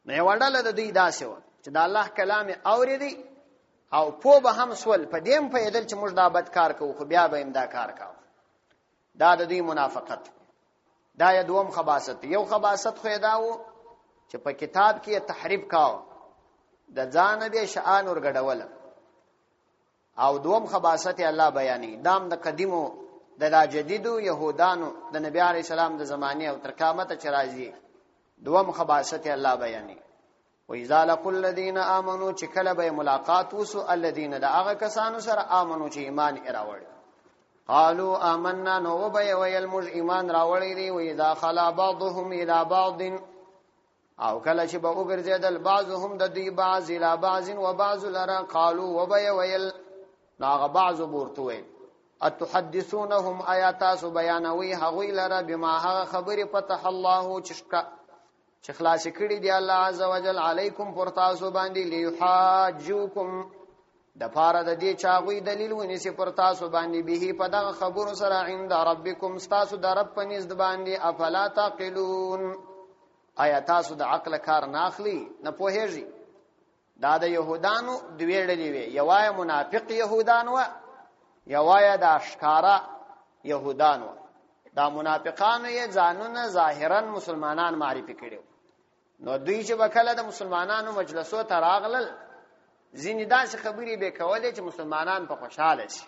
نه وړاله د دې داسې و چې د الله کلام اوریدي او په به هم سول په دیم په یدل چې موږ دا بد کار کوو خو بیا به امدا کار کوو دا د دې منافقت دا یو دوم خباثت یو خباثت خو یداو چې په کتاب کې تحریف کاو د ځان به شان ورګډول او دوم خباثت الله بیانې دام د قدیمو د جدیدو يهودانو د نبی عليه السلام د زمانه او تر قیامت چې راځي دوم خباثت الله بیانې وإذا لقوا الذين آمنوا چې کله به ملاقات وسو الذين دا هغه کسانو سره آمنو چې ایمان راوړي قالوا آمنا نو به ويل موږ ایمان راوړی دی وإذا خلا بعضهم الى بعض او کله چې به وګرځیدل بعضهم د دې بعض الى بعض وبعض لرا قالوا وبه ويل ناغه بعض ورتوي اتحدثونهم آیات سو بیانوي هغوی لرا بما هغه خبره فتح الله چې خلاص کړي دی الله عزوجل علیکم پر تاسو باندې لیحاجوکم د پاره د دې چاغوي دلیل ونیسي پر تاسو باندې به په دغه خبرو سره عند ربکم تاسو د رب پنځ د باندې افلا تعقلون آیا تاسو د عقل کار ناخلی نه پوهیږي دا د يهودانو دوی ډلې وي یوای منافق يهودان و یوای د اشکارا يهودان و دا منافقانو یې ځانونه ظاهرا مسلمانان معرفي کړي نو دوی چې وکاله د مسلمانانو مجلسو ته راغلل ځینې داسې خبرې به کولې چې مسلمانان په خوشاله شي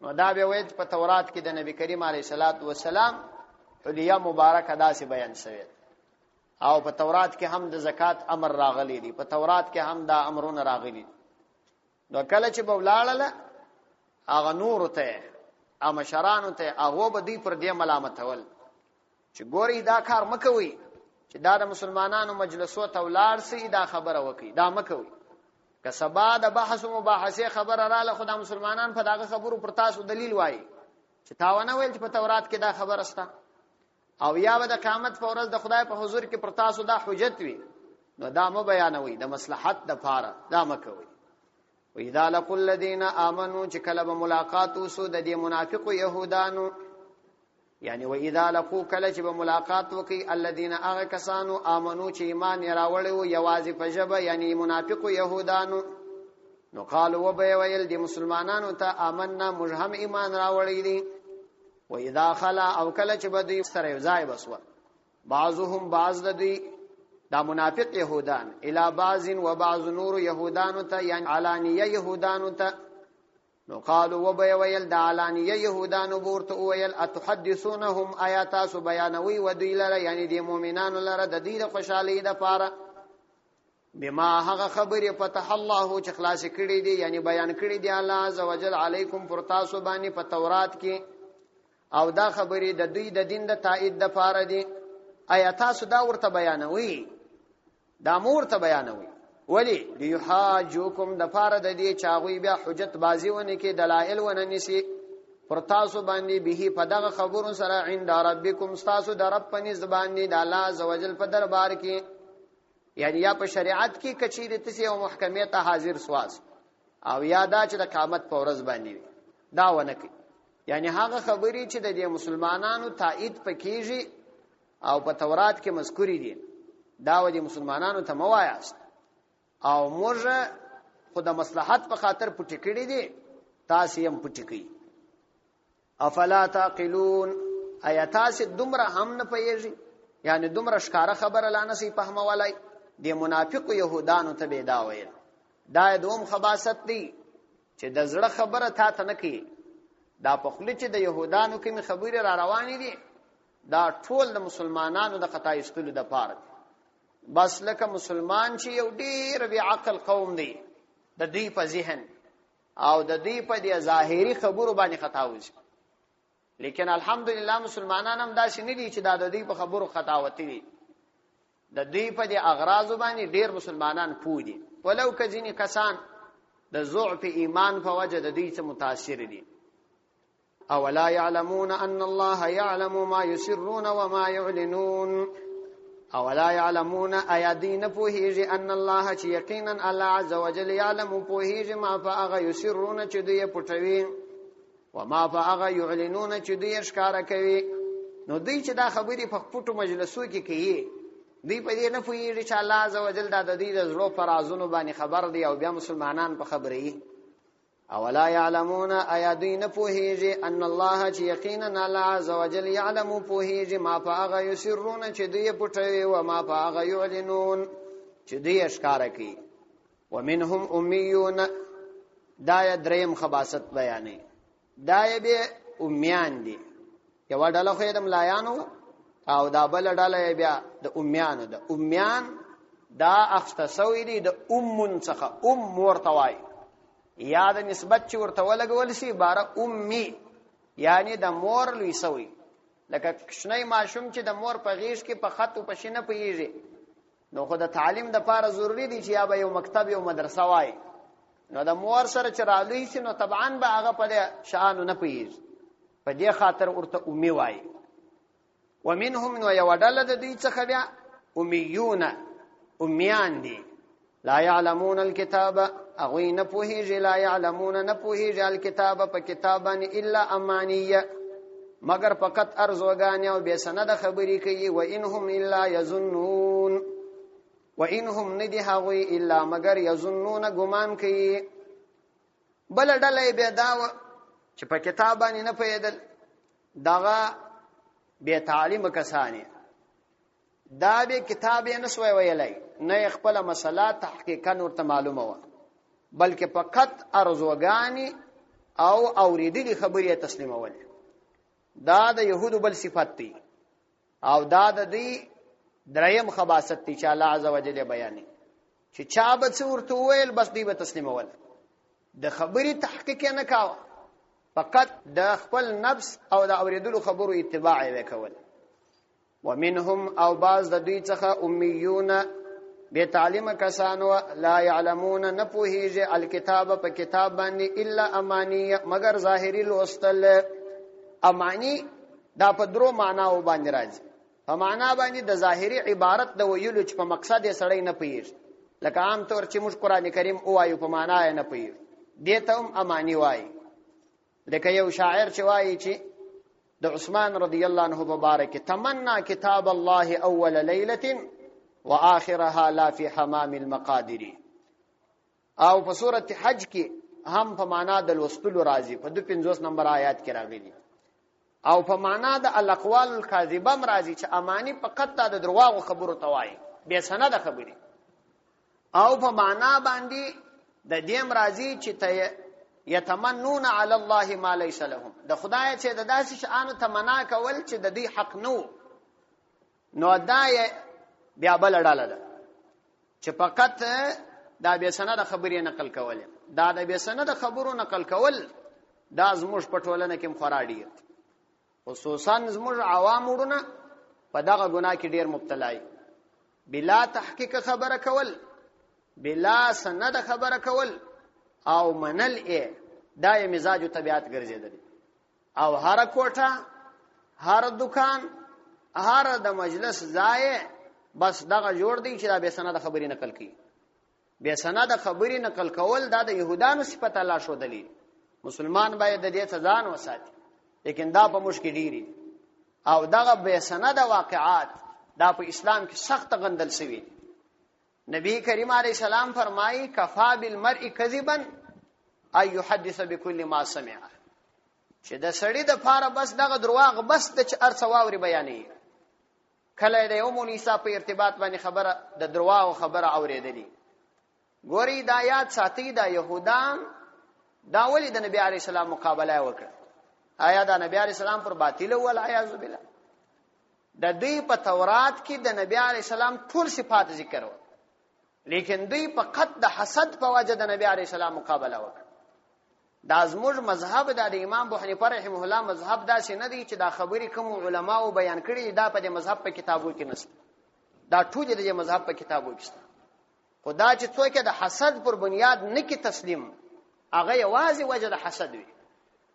نو دا به وایي په تورات کې د نبی کریم علیه الصلاۃ والسلام حلیه مبارکه داسې بیان شوی او په تورات کې هم د زکات امر راغلی دی په تورات کې هم دا امرونه راغلي نو کله چې بولاړه هغه نور ته امشرانو ته هغه به دی پر دې ملامتول چې ګوري دا کار مکوي چې دا د مسلمانانو مجلسو ته ولاړ سي دا خبره وکي دا مکوي که سبا د بحث او مباحثه خبره رااله خدای مسلمانان په داغه خبرو پر تاسو دلیل وایي چې تاونه ویل چې په تورات کې دا خبره ستا او یا به د قیامت په ورځ د خدای په حضور کې پر تاسو دا حجت وي نو دا مو بیانوي د مصلحت د پاره دا مکوي و اذا لقوا الذين امنوا چې کله به ملاقات وسو د دې منافقو يهودانو یعنی و اذا لقوا کله چې به ملاقات وکي الذين اغه کسانو امنو چې ایمان یې راوړیو یوازې په ژبه یعنی منافقو يهودانو نو قالوا وبي ويل دي مسلمانانو ته آمنا مجهم ایمان راوړی دي و اذا خلا او کله چې بدی سره ځای بسو بعضهم بعض دي دا منافق يهودان الى بعض و بعض نور يهودان ته یعنی علانیه يهودان ته نو قالوا وبي ويل دا علانیه يهودان ورته ويل اتحدثونهم آیات سو بیانوي و دوی لره یعنی دي مؤمنانو لره د دې خوشالۍ د پاره بما هغه خبره فتح الله چې خلاص کړي دي یعنی بیان کړي دي الله عزوجل علیکم پرتاسو باندې په تورات کې او دا خبره د دوی د دین د تایید د پاره دي آیات سو دا ورته بیانوي دا مورته بیانوي ولی لیحاجوکم د پاره د دې چاغوي بیا حجت بازی ونه کې دلایل ونه نسی پرتاسو باندې به په دغه خبرو سره عند ربکم تاسو د رب پنځ باندې د الله عزوجل په دربار کې یعنی یا په شریعت کې کچیرې تسې او محکمې ته حاضر سواس او یادا چې د قیامت په ورځ باندې دا ونه کوي یعنی هغه خبرې چې د مسلمانانو تایید پکېږي او په تورات کې مذکوري دي دا ودی مسلمانانو ته موایاست او موږ خود مصلحت په خاطر پټی کړی دي تاسو یې پټی کړئ افلا تعقلون آیات دومره هم نه پیږي یعنی دومره ښکارا خبره لانه سي فهمولای دی منافق يهودانو ته به دا ویل دا دوم خباست دي چې د زړه خبره تا ته نه کوي دا په خله چې د يهودانو کې خبره را روانې دي دا ټول د مسلمانانو د خطا استلو د پاره بس لکه مسلمان چې یو ډیر بی عقل قوم دی د دې په ذهن او د دې په دې ظاهري خبرو باندې خطا وځي لیکن الحمدلله مسلمانان هم داسې نه دي چې دا د دې په خبرو خطا وتی دي د دې په دې اغراض باندې ډیر مسلمانان پوي ولو کځینی کسان د ضعف ایمان په وجه د دې څخه متاثر دي او لا يعلمون ان الله يعلم ما يسرون وما يعلنون او لا يعلمون ايادين پوهیږي ان الله چې یقینا الله عز وجل يعلم پوهیږي ما فاغ يسرون چې دوی پټوي وما فاغ يعلنون چې دوی ښکارا کوي نو دوی چې دا خبرې په پټو مجلسو کې کوي دوی په دې نه پوهیږي چې الله عز وجل دا د دې د زړه پر ازونو باندې خبر دی او بیا مسلمانان په خبرې او لا يعلمون ايادين پوهیږي ان الله چې یقینا الله عز وجل يعلم پوهیږي ما فاغ يسرون چې دوی پټوي او ما فاغ يعلنون چې دوی ښکارا کوي ومنهم اميون دا دریم خباست بیانې دا به امیان دي یو ډله خو د ملایانو او دا بل ډله بیا د امیانو د امیان دا اختصوی دي د امون څخه مورتوای یا د نسبت چې ورته ولګول شي بار امي یعنی د مور لوی سوی لکه کښنی ماشوم چې د مور په غیږ کې په خط او په شینه پیږي نو خو د تعلیم د لپاره ضروری دي چې یا به یو مکتب یو مدرسه وای نو د مور سره چې رالوي شي نو طبعا به هغه په شان نه پیږي په دې خاطر ورته امي وای ومنهم نو یو ډله د دې څخه بیا امیون امیان دي لا يعلمون الكتاب اغوی نه پوهیږي لا يعلمون نه پوهیږي الكتاب په کتابان الا امانیه مگر فقط ارزوګانی او به سند خبرې کوي. و انهم الا یظنون، و انهم ندی هغوی الا مگر یظنون ګمان کوي. بل ډله به دا چې په کتاب باندې نه پیدل داغه به تعلیم کسانی دا به کتاب یې نسوي ویلای نه خپل مسله تحقیقا ورته معلومه و بلکې فقط ارزوګانی او اوریدلي خبرې تسلیمول. دا د يهودو بل صفت دی او دا د دې دریم خباثت دی چې الله عزوجل بیانې چې چا به ورته ویل بس دی به تسلیمول، د خبرې تحقیق نه کاوه، فقط د خپل نفس او د اوریدلو خبرو اتباع یې وکول. ومنهم او بعض د دوی څخه امیون به تعلیم کسانو لا يعلمون نپوهیږي الکتاب په کتاب باندې الا امانی مگر ظاهری لوستل. امانی دا په درو معناو باندې راځي. په معنا باندې د ظاهری عبارت د ویلو چې په مقصد یې سړی نه پیږي، لکه عام طور چې موږ قران کریم وایو په معنا یې نه پیږي، دې ته هم امانی وایي. لکه یو شاعر چې وایي چې د عثمان رضی الله عنه مبارک تمنا کتاب الله اول ليله واخرها لا في حمام المقادير. او په سوره حج کې هم په معنا د لوستلو راځي، په 55 نمبر آیات کې راغلي. او په معنا د الاقوال الکاذبه راځي چې امانی فقط د درواغو خبرو توای به سند خبري. او په معنا باندې د دې راځي چې یتمنون علی الله ما ليس لهم، د خدای چې د داسې شانو تمنا کول چې د دې حق نو دا بیا بل ډاله ده چې فقط دا به سند خبرې نقل کول. دا د به سند خبرو نقل کول دا زموږ په ټولنه کې خورا ډیر، خصوصا زموږ عوام ورونه په دغه ګناه کې ډیر مبتلا دي. بلا تحقیق خبره کول، بلا سند خبره کول او منل دا یې مزاج او طبيعت ګرځیدل. او هر کوټه، هر دکان، هر د مجلس ځای بس دغه جوړ دی چې دا به سند خبرې نقل کوي. به سند خبرې نقل کول دا د يهودانو صفت الله شو دلیل. مسلمان باید د دې ځان وساتي، لیکن دا په مشکل ډیری. او دغه به سند واقعات دا په اسلام کې سخت غندل شوی. نبی کریم علیه السلام فرمایي کفا بالمرء کذبا اي يحدث بكل ما سمع، چې د سړی د پاره بس دغه درواغ بس د چ ارڅواوري بیانې. کله د یو مولوی صاحب په ارتباط باندې خبره د درواغ خبره اوریدلی. ګوري د آیات ساتي د يهودان دا ولې د نبی عليه السلام مقابله وکړه. آیا د نبی عليه السلام پر باطل ول اعوذ بالله. د دوی په تورات کې د نبی عليه السلام ټول صفات ذکر و، لیکن دوی فقط د حسد په وجه د نبی عليه السلام مقابله وکړه. دا زموږ مذهب د امام ابو حنیفه رحمه الله مذهب دا څنګه دی چې دا خبرې کوم علماو بیان کړي دا په مذهب په کتابو کې نشته، دا ټول د مذهب په کتابو کې شته. خدا چې څوک د حسد پر بنیاد نه کې تسلیم هغه یوازې وجه د حسد وي.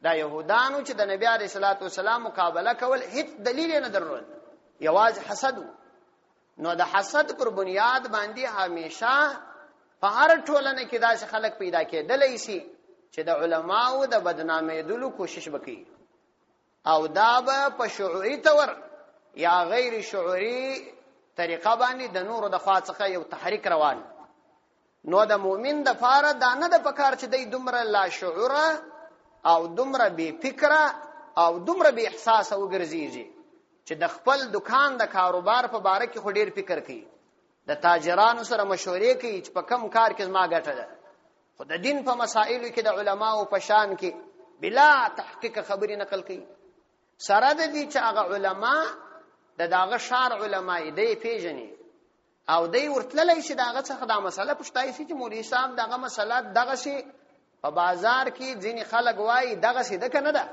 دا يهودانو چې د نبی عليه الصلاه والسلام مقابله کول هیڅ دلیل نه درلود، یوازې حسد. نو د حسد پر بنیاد باندې همیشه په هر ټولنه کې داسې خلک پیدا کېدلی شي چې د علماو د بدنامېدلو کوشش وکړي، او دا به په شعوري تور یا غیر شعوري طریقه باندې د نور د خوا څخه یو تحریک روان. نو د مؤمن د فاره دا نه د پکار چې د دومره لا شعور او دومره بے فکره او دومره بے احساس وګرځيږي چې د خپل دکان د کاروبار په باره کې خو ډیر فکر کوي، د تاجرانو سره مشورې کوي چې په کم کار کې ما ګټه ده. خو د دین په مسائلو کې د علماو په شان کې بلا تحقیق خبرې نقل کوي. سره د دې چې هغه علما د داغه شار علما دی پیژني او دی ورتللی شي داغه څخه دا مسله پښتای شي چې مولوی صاحب داغه مسله دغه شي په بازار کې ځینې خلک وایي دغه شي ده کنه ده.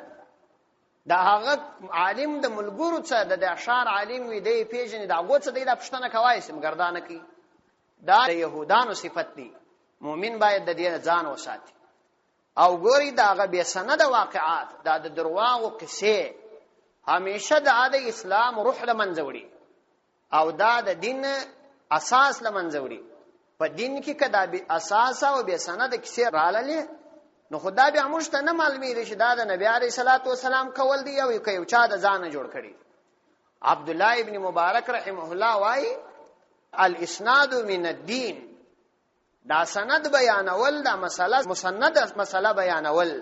دا هغه عالم د ملګرو څخه د اشعار عالم وي دی پیژني دا غوڅ دی دا پښتنه کوي سم ګردانه کوي. دا د يهودانو صفت دی. مؤمن باید د دې ځان وساتي. او ګوري داغه به سند واقعات دا د درواغو قصې همیشه د عادي اسلام روح لمنځوړي او دا د دین اساس لمنځوړي. په دین کې کدا به اساس او به سند کیسه راللې نو خدا بیا موږ ته نه معلومیږي چې دا د نبی عليه الصلاه والسلام کول دی او یو چا د ځان جوړ کړي. عبد الله ابن مبارک رحمه الله وايي الاسناد من الدين، دا سند بیانول، دا مسله مسند مسله بیانول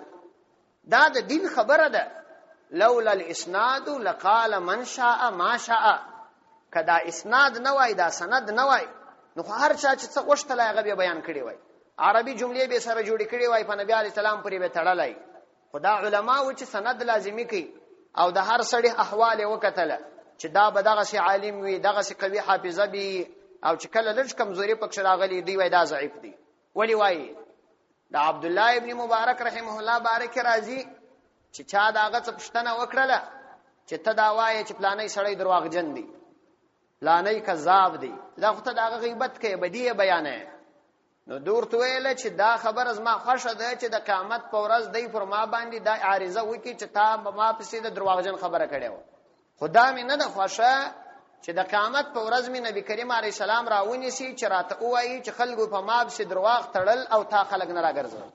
دا د دین خبره ده. لولا الاسناد لقال من شاء ما شاء، کدا اسناد نه وای دا سند نه وای نو هر چا چې څه غوښتل هغه به بیان کړي وای، عربي جملې به سره جوړې کړي وای، په نبی عليه السلام پورې به تړلای. خدا علما و چې سند لازمي کوي او د هر سړي احوال وکتل چې دا به دغه سي عالم وي، دغه سي قوي حافظه وي، او چې کله لږ کمزوري پکښ راغلي دی وای دا ضعیف دی. ولی وای دا عبد الله ابن مبارک رحمه الله بارک راضي چې چا داغه څه پښتنه وکړه چې ته دا وای چې پلانې سړی درواغجن دی، پلانې کذاب دی، دا خو ته داغه غیبت کوي، بدی بیانې. نو دور تو ویل چې دا خبر از ما خوښه ده چې د قیامت په ورځ دی پر ما باندې دا عارضه وکي چې تا ما پسې د درواغجن خبره کړې و. خدا مې نه ده خوښه چې د قیامت په ورځ مې نبی کریم علیه السلام راونیسي چې راته وایي چې خلکو په ما پسې درواغ تړل او تا خلک نه راګرځول.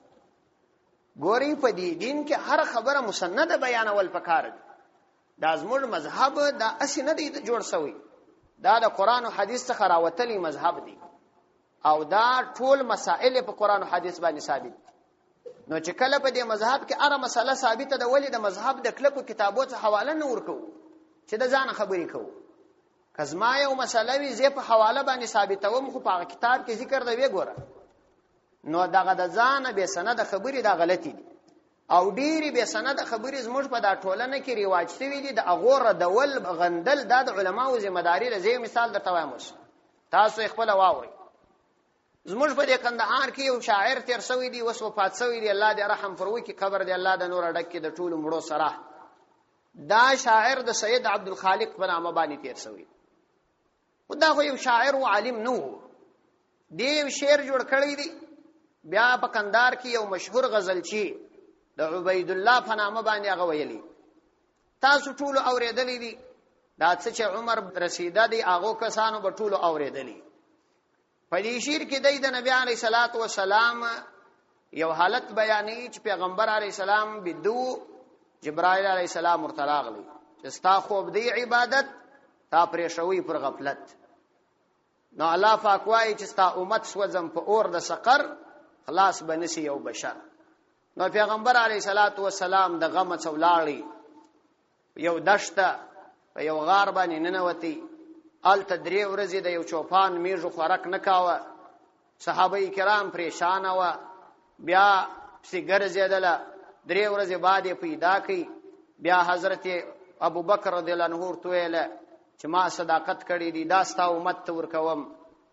ګوري په دې دین کې هر خبره مسنده بیانول پکار دي. دا زموږ مذهب دا اسی نه دی جوړ شوی، دا د قران او حدیث څخه راوتلی مذهب دی او دا ټول مسائل په قران او حدیث باندې ثابت. نو چې کله په دې مذهب کې هر مسله ثابته ده، ولې د مذهب د کلکو کتابو څخه حواله نه ورکو چې د ځان خبرې کوو؟ کزما یو مسله وی زه په حواله باندې ثابتوم خو په کتاب کې ذکر دی وګوره، نو دغه د ځان به سند خبرې دا غلطي دي او ډېری به سند خبرې زموږ په دا ټولنه کې رواج شوی دي. د اغور دول غندل د علماو ذمہ داری لري. مثال درته وایم، تاسو خپل واورئ. زموږ په دې کندهار کې یو شاعر تیر شوی دی، وس وفات شوی دی، الله دې رحم فروي کې قبر دې الله د نور ډک کې د ټولو مړو سره. دا شاعر د سید عبد الخالق په نامه باندې تیر شوی. خدا خو یو شاعر او عالم نو دی، شعر جوړ کړی دی. بیا په کندهار کې یو مشهور غزلچی د عبید الله په نامه باندې هغه ویلی، تاسو ټول اوریدلی دي. دا چې عمر رسیده دی هغه کسانو په ټول اوریدلی. په دې شعر کې د نبی علیه الصلاۃ والسلام یو حالت بیانې چې پیغمبر علیه السلام بدو جبرائیل علیه السلام ورتلاغلی چې ستا خوب دی عبادت تا پرې شوی پر غفلت. نو الله پاک وایي چې ستا امت سوځم په اور د سقر خلاص بنسي یو بشر. نو پیغمبر علیه الصلاۃ والسلام د غم څولاړي یو دشته په یو غار باندې ننوتی. ال تدری ورځې د یو چوپان میژو خورک نکاوه، صحابه کرام پریشان و، بیا سیګر زیدله. درې ورځې بعد پیدا کړي. بیا حضرت ابو بکر رضی الله عنه ورته ویل چې ما صداقت کړی دی، دا ستا امت ته ورکوم.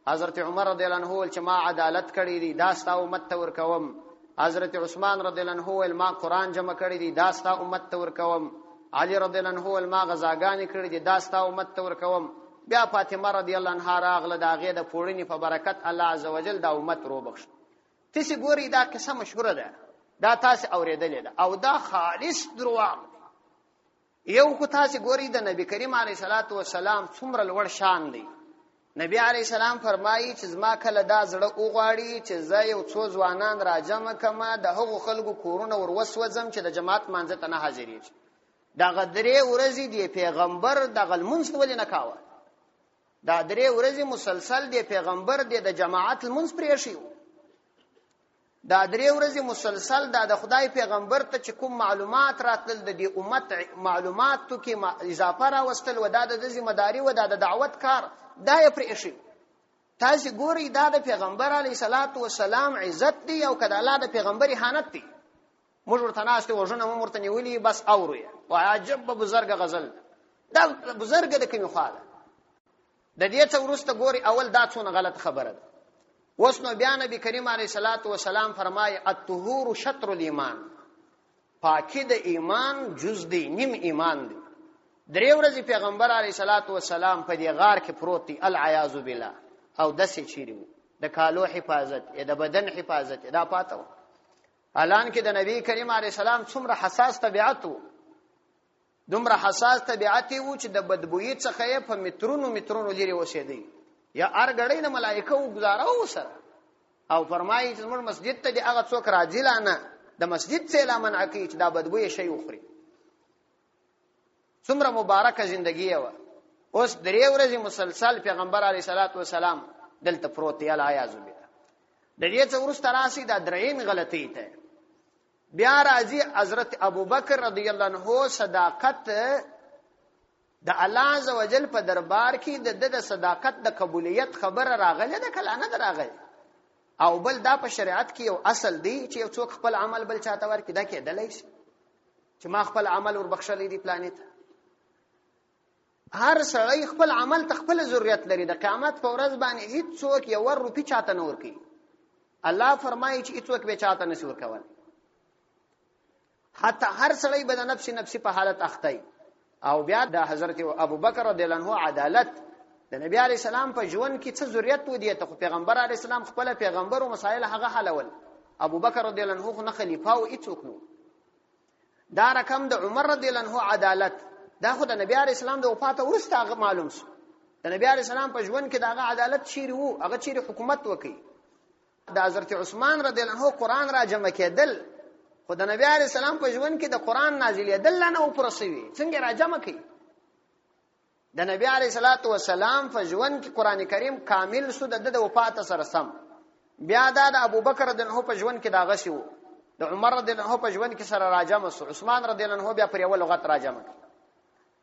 حضرت عمر رضی الله عنه ول چې ما عدالت کړی دی، دا ستا امت ته ورکوم. حضرت عثمان رضی الله عنه ول ما قران جمع کړی دی، دا ستا امت ته ورکوم. علی رضی الله عنه ول ما غزاګانی کړی دی، دا ستا امت ته ورکوم. بیا فاطمه رضی الله عنها راغله، دا غې د پوړنی په برکت الله عزوجل دا امت رو بخښ. تاسو ګورئ دا قصه مشهوره ده، دا تاسو اوریدلې ده او دا خالص دروغ. یو کو تاسو ګورئ د نبی کریم علیه الصلاۃ والسلام څومره لوړ شان دی. نبی علیه السلام فرمایي چې زما کله دا زړه اوغواړي چې زه یو څو ځوانان راجمع کما د هغو خلکو کورونه وروسوځم چې د جماعت مانځه ته نه حاضرېږي. دغه درې ورځې دی پیغمبر دغه لمونځ ولې نه کاوه؟ دا درې ورځې مسلسل دی پیغمبر دی د جماعت لمونځ پرېښی و. دا درې ورځې مسلسل دا د خدای پیغمبر ته چې کوم معلومات راتلل د دې امت معلوماتو کې اضافه راوستل و، دا د ذمہ داری و، دا د دعوت کار دا یې پرېښی. تاسو ګورئ دا د پیغمبر علیه الصلاۃ والسلام عزت دی او کله الله د پیغمبر اهانت دی. موږ ورته ناست وژنه مو ورته نیولې بس اورو و عجب بزرګ غزل. دا بزرګ د کومې خواله د دې څو ورسته ګوري اول دا څونه غلط خبره ده. اوس نو بیا نبی کریم علیه الصلاۃ والسلام فرمایي الطهور شطر الایمان، پاکی د ایمان جز دی، نیم ایمان دی. درې ورځې پیغمبر علیه الصلاۃ والسلام په دې غار کې پروت دی العیاذ بالله او دسې چیرې د کالو حفاظت د بدن حفاظت دا پاتو. الان کې د نبی کریم علیه السلام څومره حساس طبیعت وو، دومره حساس طبیعت وو چې د بدبوئی څخه په مترونو مترونو لري اوسېدی. یا ارګړې نه ملائکه وګزارو سره او فرمایي چې موږ مسجد ته دی هغه څوک راځي لانه د مسجد څخه منع کوي چې دا بدبوې شی وخوري. څومره مبارکه ژوندۍ و. اوس 3 ورځې مسلسل پیغمبر علیه الصلاۃ والسلام دلته پروت دی. العیاذ بالله. د دې څو ورسته راسي دا درېم غلطی ته. بیا راځي حضرت ابوبکر رضی الله عنه صداقت د الله عز وجل په دربار کې د صداقت د قبولیت خبر راغله ده کله نه راغله. او بل دا په شریعت کې یو اصل دی چې یو څوک خپل عمل بل چاته ورکړي دا کېدلی شي چې ما خپل عمل وربخښلی دی پلانیت. هر سړی خپل عمل ته خپل ضرورت لري. د قیامت په ورځ باندې هیڅ څوک یو روپی چاته نه ورکړي. الله فرمایي چې هیڅ څوک به چاته نشي ورکول. حتی هر سړی به د نفسي په حالت اخته. او بیا د حضرت ابوبکر رضی الله عنه عدالت د نبی علی السلام په ژوند کې څه ضرورت و دی ته پیغمبر علی السلام خپل پیغمبر او مسائل هغه حلول. ابوبکر رضی الله عنه خو نه خلیفہ او هیڅوک نو. دا رقم د عمر رضی الله عنه عدالت دا خو د نبی علی السلام د وفات وروسته معلوم شو. د نبی علی السلام په ژوند کې داغه عدالت چیرې وو هغه چیرې حکومت وکړي. د حضرت عثمان رضی الله عنه قرآن را جمع کېدل خو د نبی علی السلام په ژوند کې د قرآن نازلېدل نه او پرسوي څنګه را جمع کړي. د نبی علی السلام په ژوند کې قرآن کریم کامل سو د وفات سره سم. بیا د ابوبکر رضی الله عنه په ژوند کې داغه شو. د عمر رضی الله عنه په ژوند کې سره را جمع سو. عثمان رضی الله عنه بیا پر یو لغت را جمع کړ.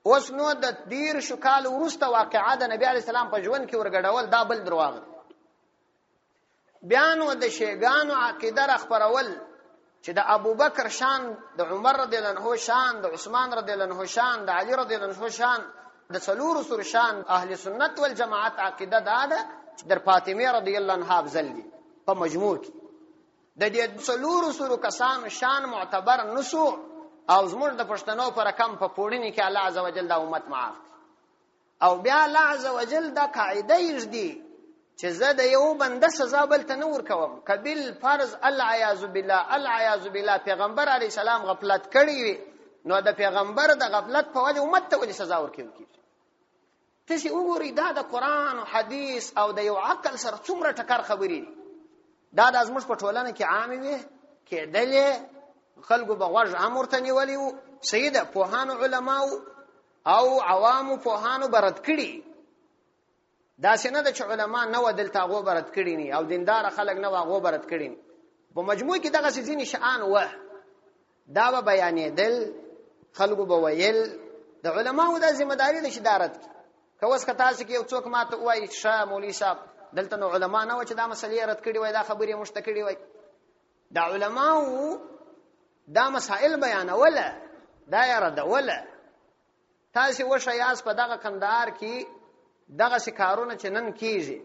اوس نو د 10 کال وروسته واقعا د نبی علی السلام په ژوند کې ورګډول دا بل درواغ. بیا نو د شیګانو عقیده خبرول چې د ابوبکر شان د عمر رضی الله عنه شان د عثمان رضی الله عنه شان د علی رضی الله عنه شان د څلور سور شان اهل سنت والجماعت عقیده ده چې در فاطمه رضی الله عنها افضل دي په مجموع کې. د دې څلور سور کسان شان معتبر نسو او زموږ د پښتنو پر رقم په پوړنی کې الله عزوجل دا امت معاف. او بیا الله عزوجل دا قاعده یې دی چې زه د یو بنده سزا بل ته نه ورکوم. کبل فرض العیاذ بالله پیغمبر علی السلام غفلت کړی وي نو د پیغمبر د غفلت په وجه امت ته ولې سزا ورکول کیږي. تاسو وګورئ دا د قران او حدیث او د یو عقل سره څومره ټکر خبرې دي. دا د ازمش په ټولنه کې عام وي کېدلې خلکو بغوږ امر ته نیولې وو. سیده پوهانو علماو او عوامو پوهانو برد کړي. دا څنګه د علماء نو دلته غو برد کړي ني او دیندار خلک نو غو برد کړي ني. په مجموع کې دغه ځینې شان و دا به بیانې دل خلکو به ویل د علماو د ذمہ داری د شدارت کوس کتا چې یو څوک ماته وایي شاه مولوی صاحب دلته نو علما نه و چې دا مسلې رد کړي وای دا خبرې مشتکړي وای. دا علماو دا مسائل بیانول دا یې رد ولا تاسو وشیاس په دغه کندهار کې دغه کارونه چې نن کیږي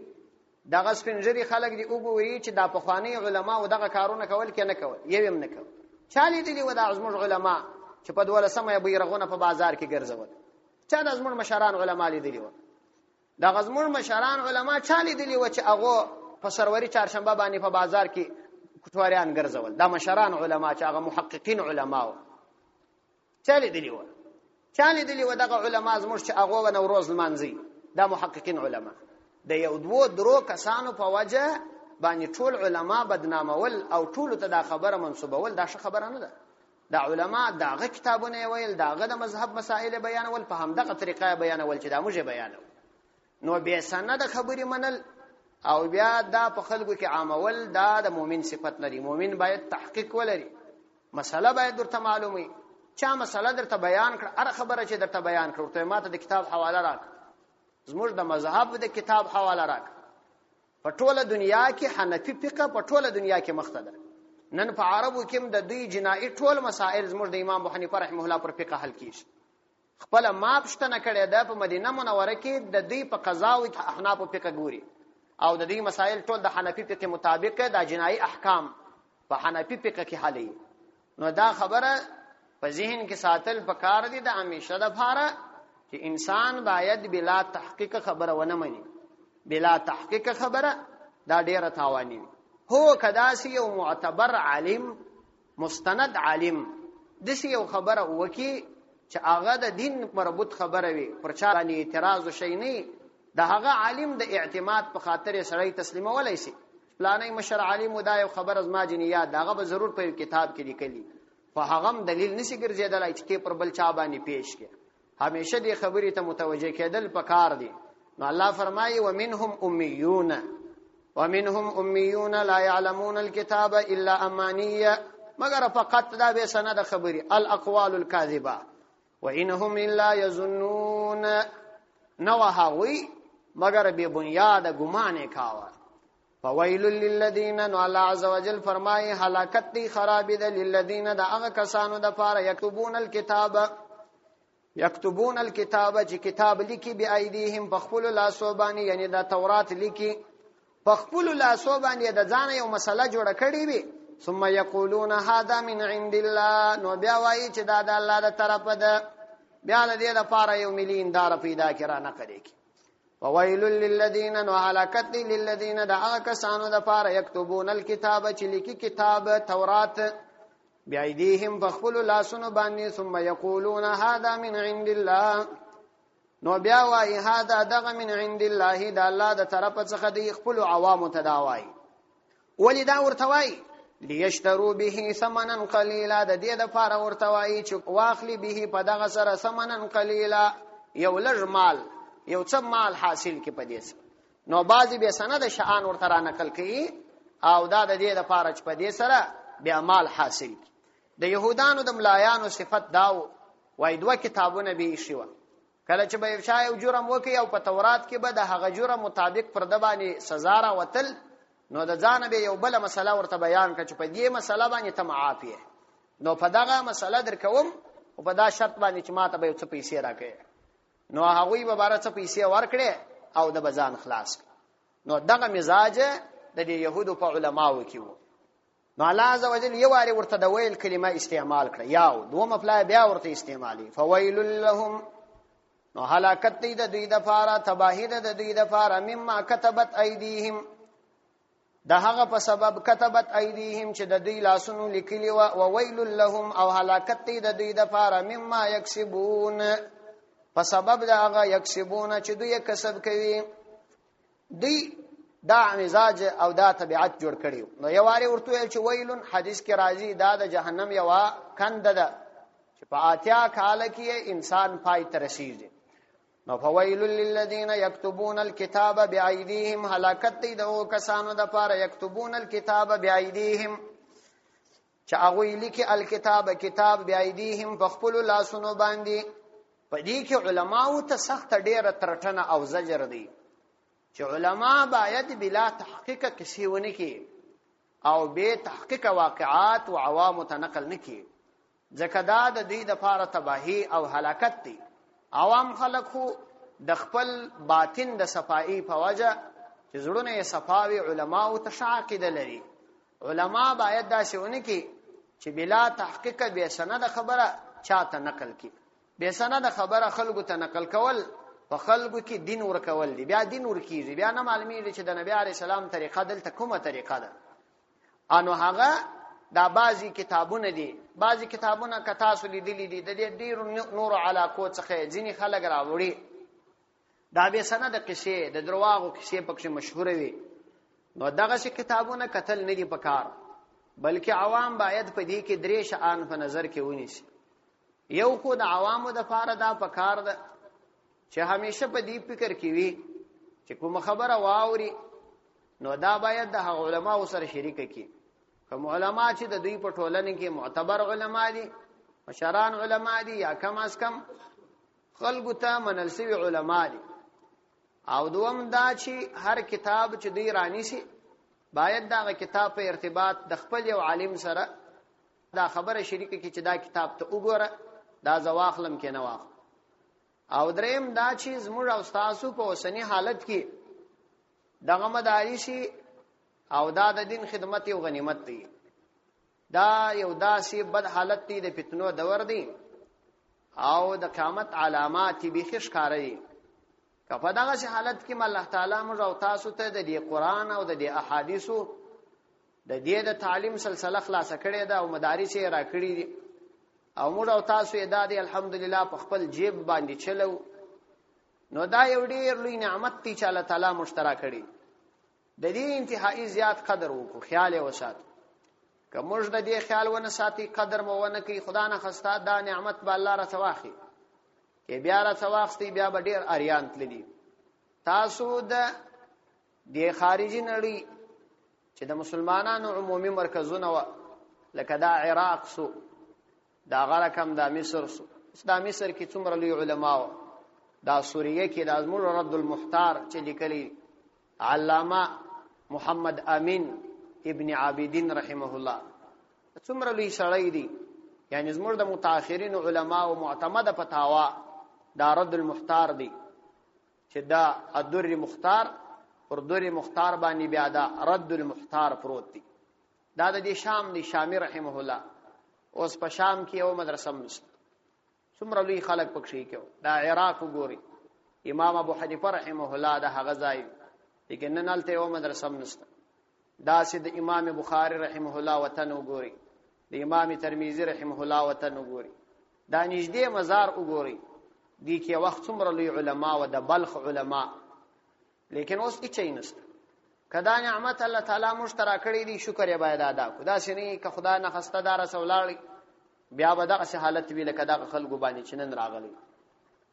دغه سپنجري خلک دی وګوري چې دا په خواني علما او دغه کارونه کول کې نه کول یوم نه کول. چالي دي و د ازمر علما چې په 12مه بیرغونه په بازار کې ګرځول. چا د ازمر مشران علما لیدلی و. د ازمر مشران علما چالي دي و چې هغه په سروري چهارشنبه باندې په بازار کې کوټوریان ګرځول. دا مشران علما چې هغه محققین علما و. چالي دي و دغه علما زموږ چې هغه و نوروز لمانځي دا محققین علما د یو دوه درو کسانو په وجه باندې ټول علما بدنامول او ټول ته دا خبره منسوبول دا ښه خبره نه ده. دا علما داغه کتابونه ویل داغه د مذهب مسائل بیانول په همدغه طریقه بیانول چې دا موږ بیانو. نو به سند خبري منل او بیا دا په خلکو کې عامول دا د مؤمن صفت لري. مؤمن باید تحقیق ولري. مسله باید درته معلومي. چا مسله درته بیان کړ هر خبره چې درته بیان کړ ته ماته د کتاب حواله راک. زموږ د مذهب د کتاب حواله راک. په ټوله دنیا کې حنفي فقه په ټوله دنیا کې مخته ده. نن په عربو کې د دوی جنایي ټول مسائل زموږ د امام ابو حنیفه رحمه الله پر فقه حل کیږي. خپل ما پښتنه کړي ده په مدینه منوره کې د دوی په قضا او احناف فقه ګوري او د دې مسائل ټول د حنفي فقه مطابق د جنایي احکام په حنفي فقه کې حلي. نو دا خبره په ذهن کې ساتل پکار دي د همیشه د فاره چې انسان باید بلا تحقیق خبره ونه مني. بلا تحقیق خبره دا ډیره تاوانی هو کداسی یو معتبر عالم مستند عالم دسی یو خبره وکي چې هغه د دین مربوط خبره وي پر چا باندې اعتراض شي نه د هغه عالم د اعتماد په خاطر سړی تسلیمولای شي پلانې مشر عالم دا یو خبر از ما جنیات داغه به ضرور په کتاب کې لیکلی فهغم دلیل نسی ګرځیدل چې پر بل چا باندې پیش کې همیشه دې خبرې ته متوجه کېدل پکار دي نو الله فرمایي ومنهم اميون لا يعلمون الكتاب الا امانيه مگر فقط دا به سند خبري الاقوال الكاذبه وانهم الا يظنون نوهوي مگر به بنیاد ګمان کاوه فويل للذين ان الله عز وجل فرمای هلاکت دی خراب دی للذين دا هغه کسانو د پاره یكتبون الكتاب چې کتاب لیکي بی ایدیهم بخپل لاسوبانی یعنی دا تورات لیکي بخپل لاسوبانی د ځان یو مسله جوړه کړي وي ثم يقولون هذا من عند الله نو بیا وایي چې دا د الله د طرفه ده بیا د دې لپاره یو مليون دار پیدا کړه نه کوي وويل للذين وهلاكت للذين دعا كسانو د پاره يكتبون الكتاب چې لیکي کتاب تورات بأيديهم فخپل لاسونو باندې ثم يقولون هذا من عند الله نو بیا وایي هذا دغه من عند الله دا الله د طرفه څخه دی خپل عوام ته دا وایي ولدا ورته وایي ليشتروا به ثمنا قليلا د دې د پاره ورته وایي چې واخلي به په دغه سره ثمنا قليلا یو لږ مال یو څه مال حاصل کې پدې نو بعضی به سند شان ورته را نقل کړي او دا د دې لپاره چې پدې سره بیا مال حاصل د يهودانو د ملایانو صفت داو وای دوه کتابونه به شي کله چې به شای او جرم وکي او په تورات کې به د هغه جرم مطابق پر د باندې سزا را وتل نو د ځان به یو بل مسله ورته بیان کړي چې په دې مسله باندې ته معافیه نو په دغه مسله درکوم او په دا شرط باندې چې ماته به څه پیسې راکړي نو هغه به بار څه پیسې ورکړي او د بزان خلاص نو دغه مزاج د يهودو په علماو کې وو نو الله عز وجل یو واری ورته د ویل کلمه استعمال کړه یاو دوه مفلا بیا ورته استعمالي فويل لهم نو هلاکت دی د دوی د فاره تباہی د دوی د فاره مما كتبت ايديهم د هغه په سبب كتبت ايديهم چې د دوی لاسونو لیکلي او ويل لهم او هلاکت دی د دوی د فاره مما يكسبون په سبب دا هغه یکسبونه چې دوی کسب کوي دوی دا مزاج او دا طبيعت جوړ کړي نو یو واری ورته چې ویلون حدیث کې راځي دا د جهنم یو کنده ده چې په اتیا کال کې انسان پای ته رسیږي نو فویل للذین یكتبون الكتاب بأيديهم هلاکت دی د کسانو د پاره یكتبون الكتاب بأيديهم چې هغه لیکي الکتاب کتاب بأيديهم بخپل لاسونو باندې پدې کې علماو ته سخت ډیره ترټنه او زجر دی چې علما باید بلا تحقیق کسی ونه کی او به تحقیق واقعات او عوام ته نقل نکي ځکه دا د دې د لپاره تباہی او هلاکت دی عوام خلکو د خپل باطن د صفائی په وجه چې زړونه یې صفاوي علماو ته شاقید لري علما باید دا شونه کی چې بلا تحقیق به سند خبره چاته نقل کی به سند خبره خلکو ته نقل کول په خلکو کې دین ورکول دی بیا دین ورکیږي بیا نه معلومیږي چې د نبی علی سلام طریقه دلته کومه طریقه ده انو هغه دا بعضی کتابونه دي بعضی کتابونه کتا سولې دي د ډیر نور علاقو څخه ځینی خلک راوړي دا به سند قصې د درواغو قصې پکې مشهور وي نو دغه شي کتابونه قتل نه دي پکار بلکې عوام باید په دې کې درې شان په نظر کې ونیسي یو خو د عوامو د فار دا پکار ده چې همیشه په دې فکر کې وي چې کوم خبره واوري نو دا باید د علماء سره شریک کړي کوم علما چې د دوی په ټولنه کې معتبر علما دي مشران علما دي یا کم از کم خلکو ته منل شوی علما دي او دوم دا چې هر کتاب چې دوی رانی شي باید دا کتاب په ارتباط د خپل یو عالم سره دا خبره شریک کړي چې دا کتاب ته وګوره دا زواخلم کې نه واخ او دریم دا چې زموږ او تاسو په اوسنی حالت کې دغه مداري شي او دا د دین خدمت یو غنیمت دی دا یو داسې بد حالت دی د فتنو دور دی او د قیامت علامات به ښکاري کله دغه حالت کې الله تعالی موږ او تاسو ته د قرآن او د احادیثو د دې د تعلیم سلسله خلاص کړي دا او مدارس یې را کړی دي او موږ او تاسو یې د الحمدلله په خپل جیب باندې چلو نو دا یو ډیر لوی نعمت دی چې الله تعالی مشترک کړي د دې انتهایی زیات قدر وکړو، خیال یې وساتو. که موږ د دې خیال ونه ساتي، قدر مو ونه کوي، خدا نه خسته دا نعمت به الله راته واخلي. کې بیا راته واخستې بیا به ډېر اریان تللي. تاسو د خارجي نړۍ چې د مسلمانانو عمومي مرکزونه و، لکه دا عراق سو، دا غرکم دا مصر سو. دا مصر کې څومره لوی علما و، دا سوریه کې دا زموږ رد المختار چې لیکلي علامه محمد امین ابن عابدین رحمه الله، څومره لوی سړی دی. یعنی زموږ د متأخرین علما او معتمده فتاوا دا رد المختار دی، چې دا الدر مختار پر در مختار باندې بیا دا رد المختار پروت دی. دا د شام دی، شامی رحمه الله. اوس په شام کې یو مدرسه مست، څومره لوی خلک پکې کېو. دا عراق وګوري، امام ابو حنیفه رحمه الله دا هغه ځای، لیکن نن هلته یو مدرسه نشته. دا سید امام بخاری رحمه الله وطن وګوري، د امام ترمذی رحمه الله وطن وګوري، دا نږدې مزار وګوري. دي کې وخت څومره لوی علما و د بلخ علما، لیکن اوس هیڅ نشته. کدا نعمت الله تعالی مشترک کړی دی، شکر یې باید ادا کو. دا سنی که خدا نه خسته دار سولاړي بیا به دغه حالت وی لکه دغه خلکو باندې چې نن راغلی.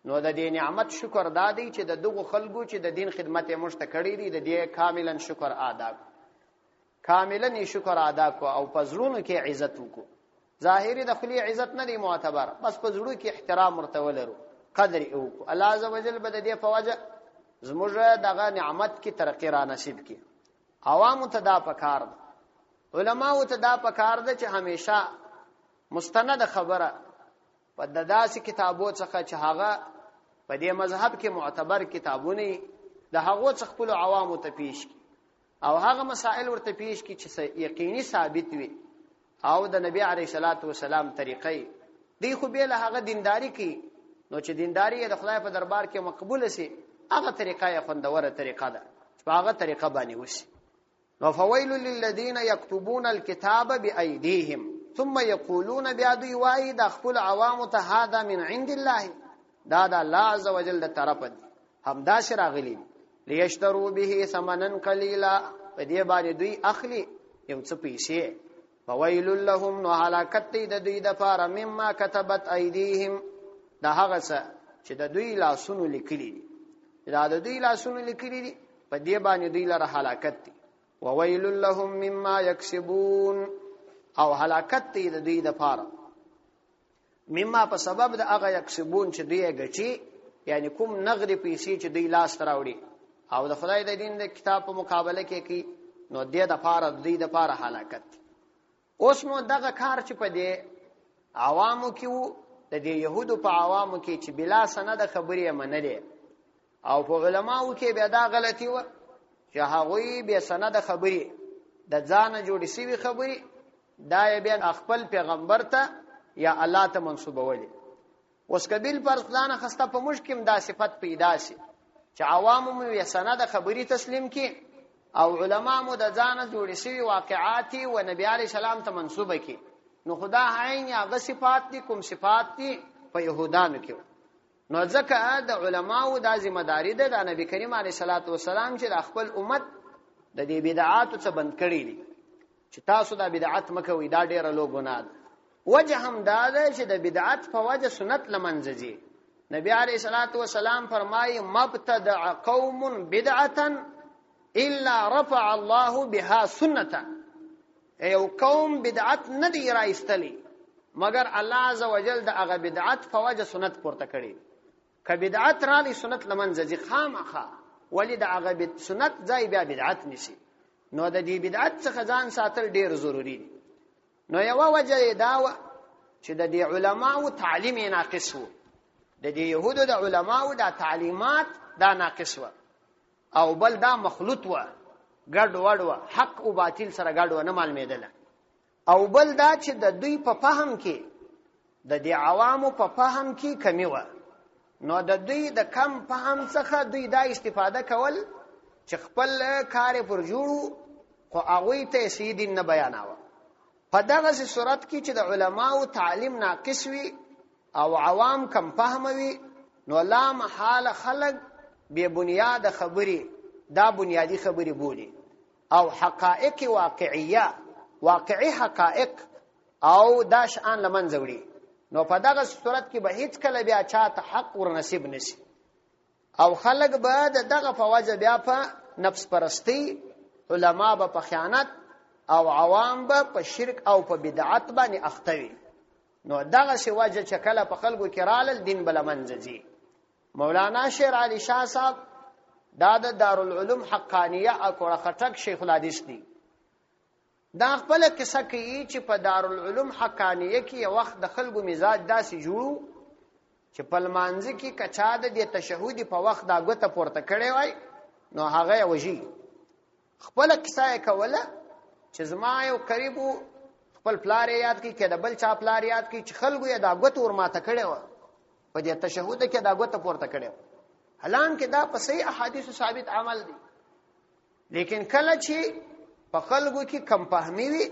نو د دې نعمت شکر دادی چې د دغه خلکو چې د دین خدمت یې مشته کړی دی، د دې کاملا شکر ادا کو، کاملا شکر ادا کو او پزړونو کې عزت وکړو. ظاهری د خلی عزت نه دی معتبر، بس پزړو کې احترام ورته ولرو، قدر یې وکړو. الله عزوجل به د دې فوجه زموږ دغه نعمت کی ترقی را نصیب کی. عوام ته دا پکار ده، علماء ته دا پکار ده چې همیشه مستند خبره په داسې کتابو څخه چې هغه په دې مذهب کې معتبر کتابونه د هغو څخه خپل عوامو ته پیش کی او هغه مسائل ورته پیش کی چې یقیني ثابت وي او د نبی علیه الصلاۃ والسلام طریقې دی. خو به له هغه دینداری کی، نو چې دینداری د خدای په دربار کې مقبول شي، هغه طریقه یې خوندوره طریقه ده، په هغه طریقه باندې وشي. نو فویل للذین یكتبون الكتاب بأیدیهم ثم یقولون بیادوی وای د خپل عوام ته هذا من عند الله، دا د الله عز وجل د طرف دی. همدا شراغلی لیشترو به ثمنا قلیلا، په دې باندې دوی اخلي یو څه پیسې. فویل لهم، نو هلاکت دی د دوی د پاره، مما كتبت ایدیهم، دا هغه څه چې د دوی لاسونو لیکلي دي، دا د دوی لاسونو لیکلي دي، په دې باندې دوی لره هلاکت دی. وویل لهم مما یکسبون، او هلاکت دی د دوی د پاره مما په سبب د هغه یکسبون چې دوی ګټي، یعنی کوم نغدي پیسې چې دوی لاس راوړي او د خدای د دین د کتاب په مقابله کې کی، نو دې د پاره دوی د پاره هلاکت. اوس نو دغه کار چې په دې عوامو کې وو، د دې يهودو په عوامو کې چې بلا سند خبرې منلې، او په علماو کې بیا دا غلطي و چې هغوی به سند خبرې د ځان جوړې سوي خبرې دا یې بیا خپل پیغمبر ته یا الله ته منسوبولې. اوس کبیل پر ځان خسته په مشکم دا صفت پیدا شي چې عوامو مو سند خبرې تسلیم کړي او علما مو د ځان جوړې سوي واقعات او نبی عليه السلام ته منسوبه کړي. نو خدا عین هغه صفات دي کوم صفات دي په يهودانو کې. نو ځکه د علماو د ذمہ داری ده د نبی کریم علیه الصلاۃ والسلام چې د خپل امت د دې بدعاتو څخه بند کړي دي، چې تاسو د بدعت مکوئ، دا ډیره لوی ګناه ده. وجه هم دا ده چې د بدعت په وجه سنت لمنځي. نبی علیه الصلاۃ والسلام فرمایي مبتدع قوم بدعه الا رفع الله بها سنته، یو قوم بدعت نه دی راایستلی مگر الله عز وجل د هغه بدعت په وجه سنت پورته کړي. که بدعت را لې سنت لمنځي خامخا، ولی د هغه سنت ځای بیا بدعت نشي. نو د دې بدعت څخه ځان ساتل ډیر ضروری دي. نو یو وجه دا و چې د دې علماو تعلیم ناقص وو، د دې يهودو د علماو د تعلیمات دا ناقص و، او بل دا مخلوط و، ګډ وډ و، حق او باطل سره ګډ و، نه معلومېدل. او بل دا چې د دوی په فهم کې د دې عوامو په فهم کې کمی و. نو د دوی د کم فهم څخه دوی دا استفاده کول چې خپل کار پر جوړو، خو هغه ته سیدین نه بیاناوه. په دغه صورت کې چې د علماو تعلیم ناقص وي او عوام کم فهم وي، نو لا محاله خلق به بنیاد خبري دا بنیادی خبري بولي. او حقائق واقعیه واقعي حقائق او دا شان لمنځوړي نو په دغه صورت کې به هیڅ کله بیا چاته حق ور نصیب نشي او خلق به دغه په وجه بیا په نفس پرستی علما به په خیانت او عوام به په شرک او په بدعت باندې اخته نو دغه سی وجه چې کله په خلکو کې رال دین بل منځي مولانا شیر علي شاه صاحب دا د دارالعلوم حقانیه او خټک شیخ الحدیث دی دا خپل قصه کوي چې په دارالعلوم حقانیه کې یو وخت د خلکو مزاج داسې جوړو چې په لمانځ کې کچا د تشهودي په وخت دا غوته پورته کړي وای نو هغه وږي خپل قصه کوله چې زما یو قریبو خپل پلار یاد کی کده بل چا پلار یاد کی چې خلکو یې دا غوته ورماته کړي و په دې تشهود کې دا غوته پورته کړي حالان کې دا په صحیح احادیث ثابت عمل دي لیکن کله چې په خلکو کې کم فهمي وي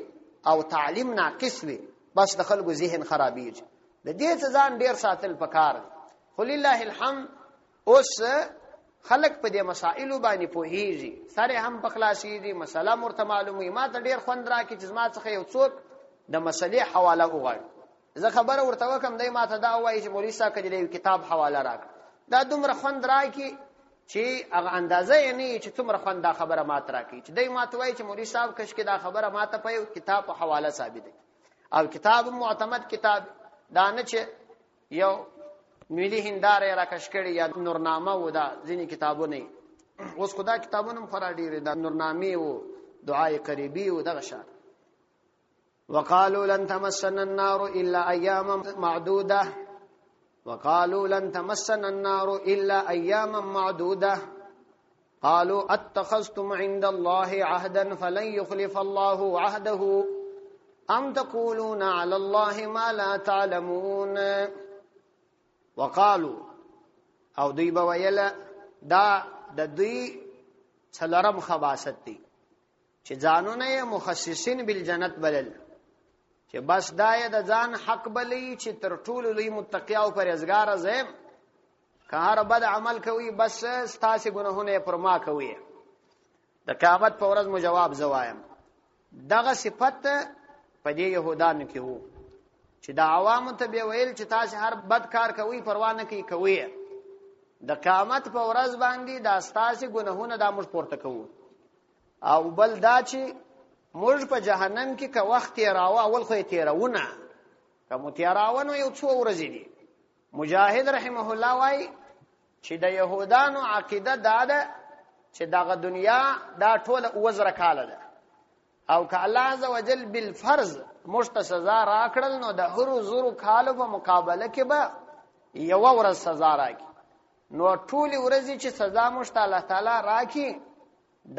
او تعلیم ناقص وي بس د خلکو ذهن خرابېږي د دې ځان ډیر ساتل پکار خو لله الحمد اوس خلق په دې مسائل باندې پوهیږي سره هم په خلاصي دي مسله مرته معلومه ما ته ډیر خوند راکې چې ما څخه یو څوک د مسلې حواله وغواړي زه خبره ورته وکم دی ما ته دا وایي چې مولوی صاحب کله کتاب حواله راک دا دومره خوند راکې چې هغه اندازه یې نه چې څومره خوند دا خبره ما ته راکې چې دی ما ته وایي چې مولوی صاحب کښ کې دا خبره ما ته په کتاب په حواله ثابت دي او کتاب معتمد کتاب دا نه چې یو ملي هنداره راکښ کړي یا نورنامه و دا ځینې کتابونه اوس خدا کتابونه خورا ډیر دا نورنامه و دعای قریبی و دغه شان وقالوا لن تمسنا النار الا اياما معدوده وقالوا لن تمسنا النار الا اياما معدوده قالوا اتخذتم عند الله عهدا فلن يخلف الله عهده ام تقولون على الله ما لا تعلمون وقالوا او دوی بویل دا د دوی څلورم خباست دي چې ځانونه مخصصین بالجنت بلل چې بس دای د ځان حق بلی چې تر ټولو لوی متقی او پرهیزګار زم کار بد عمل کوي بس ستاسو ګناهونه پر ما کوي د قیامت په ورځ مو جواب زوایم دغه صفت په دې يهودانو کې وو چې د عوامو ته به ویل چې تاسو هر بد کار کوي پروا نه کوي د قیامت په ورځ باندې د ستاسو ګناهونه د موږ پورته کوو او بل دا چې موږ په جهنم کې که وخت راو اول خو تیرونه کوم تیراونه یو څو ورځې دي مجاهد رحمه الله وايي چې د يهودانو عقیده دا ده چې دغه دنیا دا ټول وزر کاله ده او که الله عز وجل بالفرض مشت سزا راکړل نو د هرو زرو کالو په مقابله کې به یو ورځ سزا راکړي نو ټول ورځې چې سزا مشت الله تعالی راکړي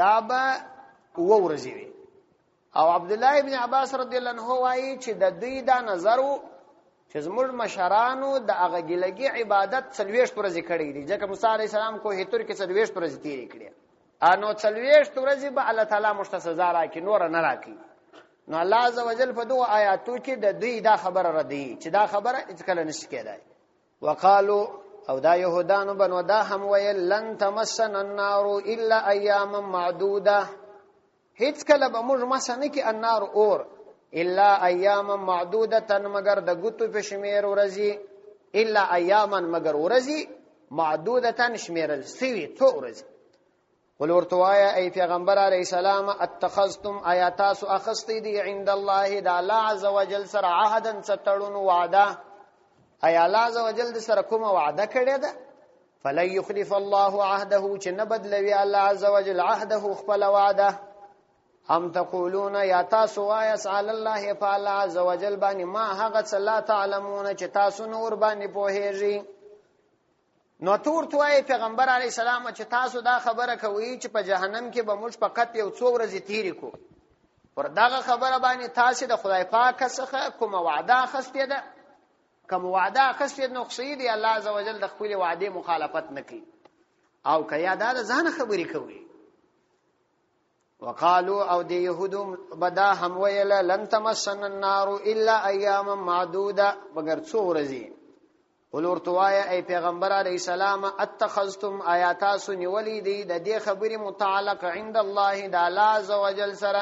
دا به و ورځې وي او عبد الله ابن عباس رضی الله عنه وايي چې د دوی دا نظر چې زموږ مشرانو د هغه ګلګي عبادت 40 ورځې کړې دي ځکه موسی عليه السلام کو هتر کې 40 ورځې تیرې کړې انو 40 ورځې به الله تعالی مشت سزا راکړي نور نه راکړي نو الله عز وجل په دوه آیاتو کې د دوی دا خبره ردی چې دا خبره هیڅ کله نشي کېدای وقالو او دا يهودانو بنو دا هم ویل لن تمسنا النار الا اياما معدوده هیڅ کله به موږ مسنه کې النار اور الا اياما معدوده مگر د ګوتو په شمیر ورځي الا اياما مگر ورځي معدوده شمیرل سوي څو ورځي قل ورتوایا ای پیغمبر علیہ السلام اتخذتم آیاتاس اخستی دی عند الله دا الله عز وجل سره عهدا ستړون وعده ای الله عز وجل سره کوم وعده کړی ده فلن يخلف الله عهده چې نه بدلوي الله عز وجل عهده خپل وعده هم تقولون یا تاسو وایس علی الله فعل عز وجل باندې ما هغه څه لا تعلمون چې تاسو نور باندې پوهیږئ نو تور توای پیغمبر علی السلام چې تاسو دا خبره کوي چې په جهنم کې به موږ فقط یو څو ورځې تیری کو پر داغه خبره باندې تاسو د خدای پاک څخه کوم وعده خسته ده کوم وعده خسته نو خصيدي الله عز وجل د خپل وعده مخالفت نکي او کیا دا ځان خبري کوي وقالو او د يهودو بدا هم ویل لن تمسن النار الا اياما معدوده مگر څو ورځې قل ورتوایا ای پیغمبر علیہ السلام اتخذتم آیاتاسو نیولی دی د دې خبرې متعلق عند الله د الله عز وجل سره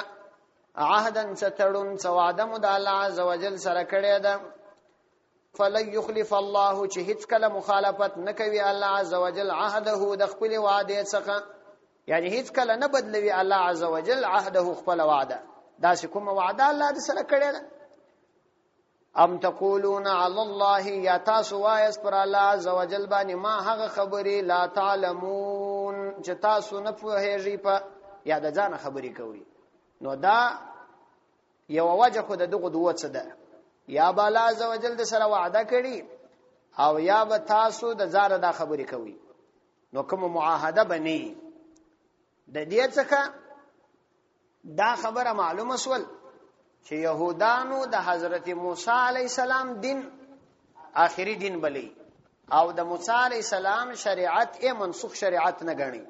عهدا ستړون سوادم د الله عز وجل سره کړی ده فلن يخلف الله چې هیڅ کله مخالفت نکوي الله عز وجل عهده د خپل وعده څخه یعنی هیڅ کله نه بدلوي الله عز وجل عهده خپل وعده دا چې کوم وعده الله د سره کړی ده ام تقولون على الله یا تاسو وایس پر الله عز وجل باندې ما هغه خبرې لا تعلمون چې تاسو نه پوهیږئ په یا د ځان خبرې کوي نو دا یو وجه خو د دغه دوه څه ده یا به الله عز وجل د سره وعده کړي او یا به تاسو د ځان دا خبرې کوي نو کوم معاهده بني د دې څخه دا خبره معلومه سول چې يهودانو د حضرت موسی علی السلام دین آخري دین بلی او د موسی علی السلام شریعت یې منسوخ شریعت نه غني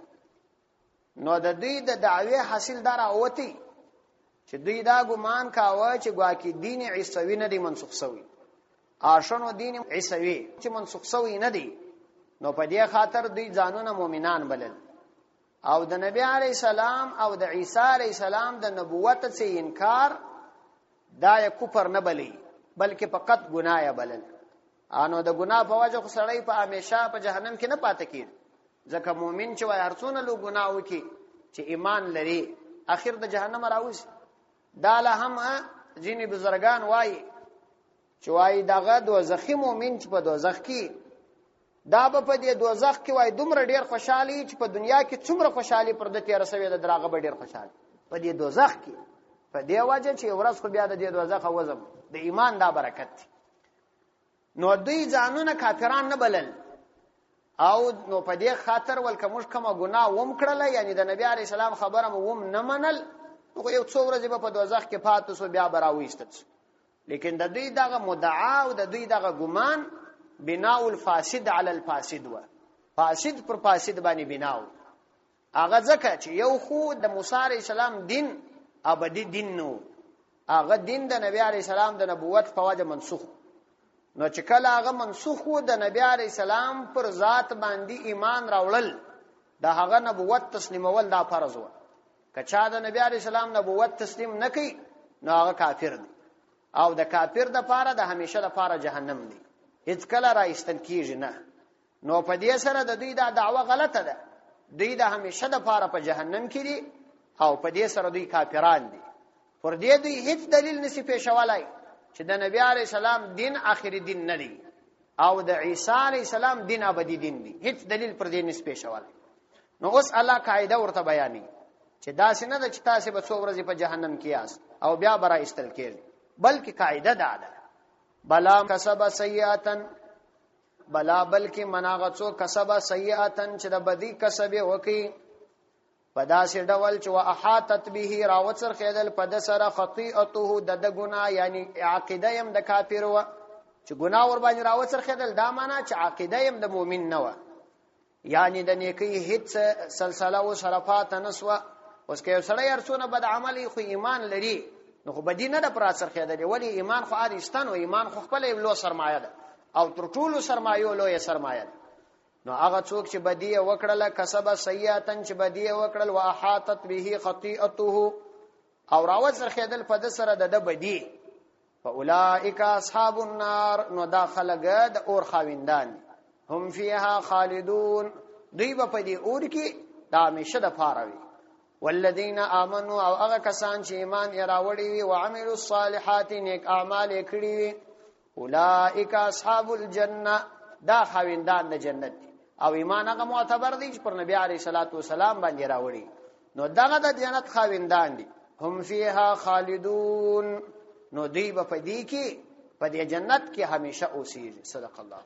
نو د دوی د دعوی حاصل دار اوتی چې دوی دا ګمان کاوه چې ګواکې دین عیسوی نه دی منسوخ شوی آشنو دین عیسوی چې منسوخ شوی نه دی نو په دې خاطر دوی ځانونه مؤمنان بلل او د نبی علی السلام او د عیسی علی السلام د نبوت څخه انکار دا یې کفر نه بلی بلکې فقط ګناه بلل انو د ګناه په وجه خو سړی په همیشه په جهنم کې نه پاتې کیږي ځکه مؤمن چې وای هرڅونه لو ګناه وکي چې ایمان لري اخر د جهنم راوځي دا له هم ځینې بزرگان وای چې وای دغه دوزخی مؤمن چې په دوزخ کې دا په دې دوزخ کې وای دومره ډیر خوشحالي چې په دنیا کې څومره خوشحالي پر د تیر سوي د دراغه به ډیر خوشحالي په دې دوزخ کې په دې وجه چې ورځ خو بیا د دې دوزخ وزم د ایمان دا برکت دی نو دوی ځانونه کافران نه بلل او نو په دې خاطر ولکه موږ کومه ګناه ووم کړله یعنی د نبی عليه السلام خبره مو ووم نه منل نو یو څو ورځې په دوزخ کې پاتې سو بیا براويستل لیکن د دوی دغه مدعا او د دوی دغه ګمان بناء الفاسد علی الفاسد و فاسد پر فاسد باندې بناو هغه ځکه چې یو خو د موسی عليه السلام دین ابدي دین نو هغه دین د نبی عليه السلام د نبوت په وجه منسوخ نو چې کله هغه منسوخ و د نبی عليه السلام پر ذات باندې ایمان راوړل د هغه نبوت تسلیمول دا فرض و کچا د نبی عليه السلام نبوت تسلیم نکي نو هغه کافر دی او د کافر د پاره د همیشه د پاره جهنم دی هیڅ کله را ایستل کیږي نه نو په دې سره د دوی دا دعوه غلطه ده دوی د همیشه د پاره په جهنم کې دي او په دې سره دوی کافران دي پر دې دوی هیڅ دلیل نشي پېښولای چې د نبی عليه السلام دین آخري دین نه دی او د عیسی عليه السلام دین ابدي دین دی هیڅ دلیل پر دې نشي پېښولای نو اوس الله قاعده ورته بیانې چې دا څنګه د چتاسه به څو ورځې په جهنم کې یاست او بیا برا استل کېږي بلکې قاعده ده بلا کسب سیئاتن بلا بلکې مناغتو کسب سیئاتن چې د بدی کسب وکي پدا سي ډول چې واحاتت به راوڅر خېدل پد سره خطیئته د ګنا یعنی عقیده يم د کافر و چې ګنا ور باندې راوڅر خېدل دا معنا چې عقیده يم د مؤمن نه و یعنی د نیکی هیڅ سلسله او شرفات نسوا اوس کې سړی ارڅونه بد عملي خو ایمان لري نو خو بدی نه د پر اثر خېدل ولی ایمان خو اړستان او ایمان خو خپل لو سرمایه ده او تر ټولو سرمایو لوی سرمایه ده نو هغه څوک چې بدی وکړله کسب سیئاتن چې بدی وکړل واحاتت به خطیئته او راوځ خېدل په د سره د بدی فاولائک اصحاب النار نو داخلهګه د اور خاوندان هم فيها خالدون دوی په دې اور کې د همیشه د پاره والذین آمنوا او هغه کسان چې ایمان یې راوړي وي او عملوا الصالحات نیک اعمال یې کړی وي اولئک اصحاب الجنه دا خاوندان د جنت او ایمان هغه معتبر دي چې پر نبی عليه الصلاه والسلام باندې راوړي نو دغه د جنت خاوندان دي هم فيها خالدون نو دوی په دې کې په دې جنت کې همیشه اوسېږي صدق الله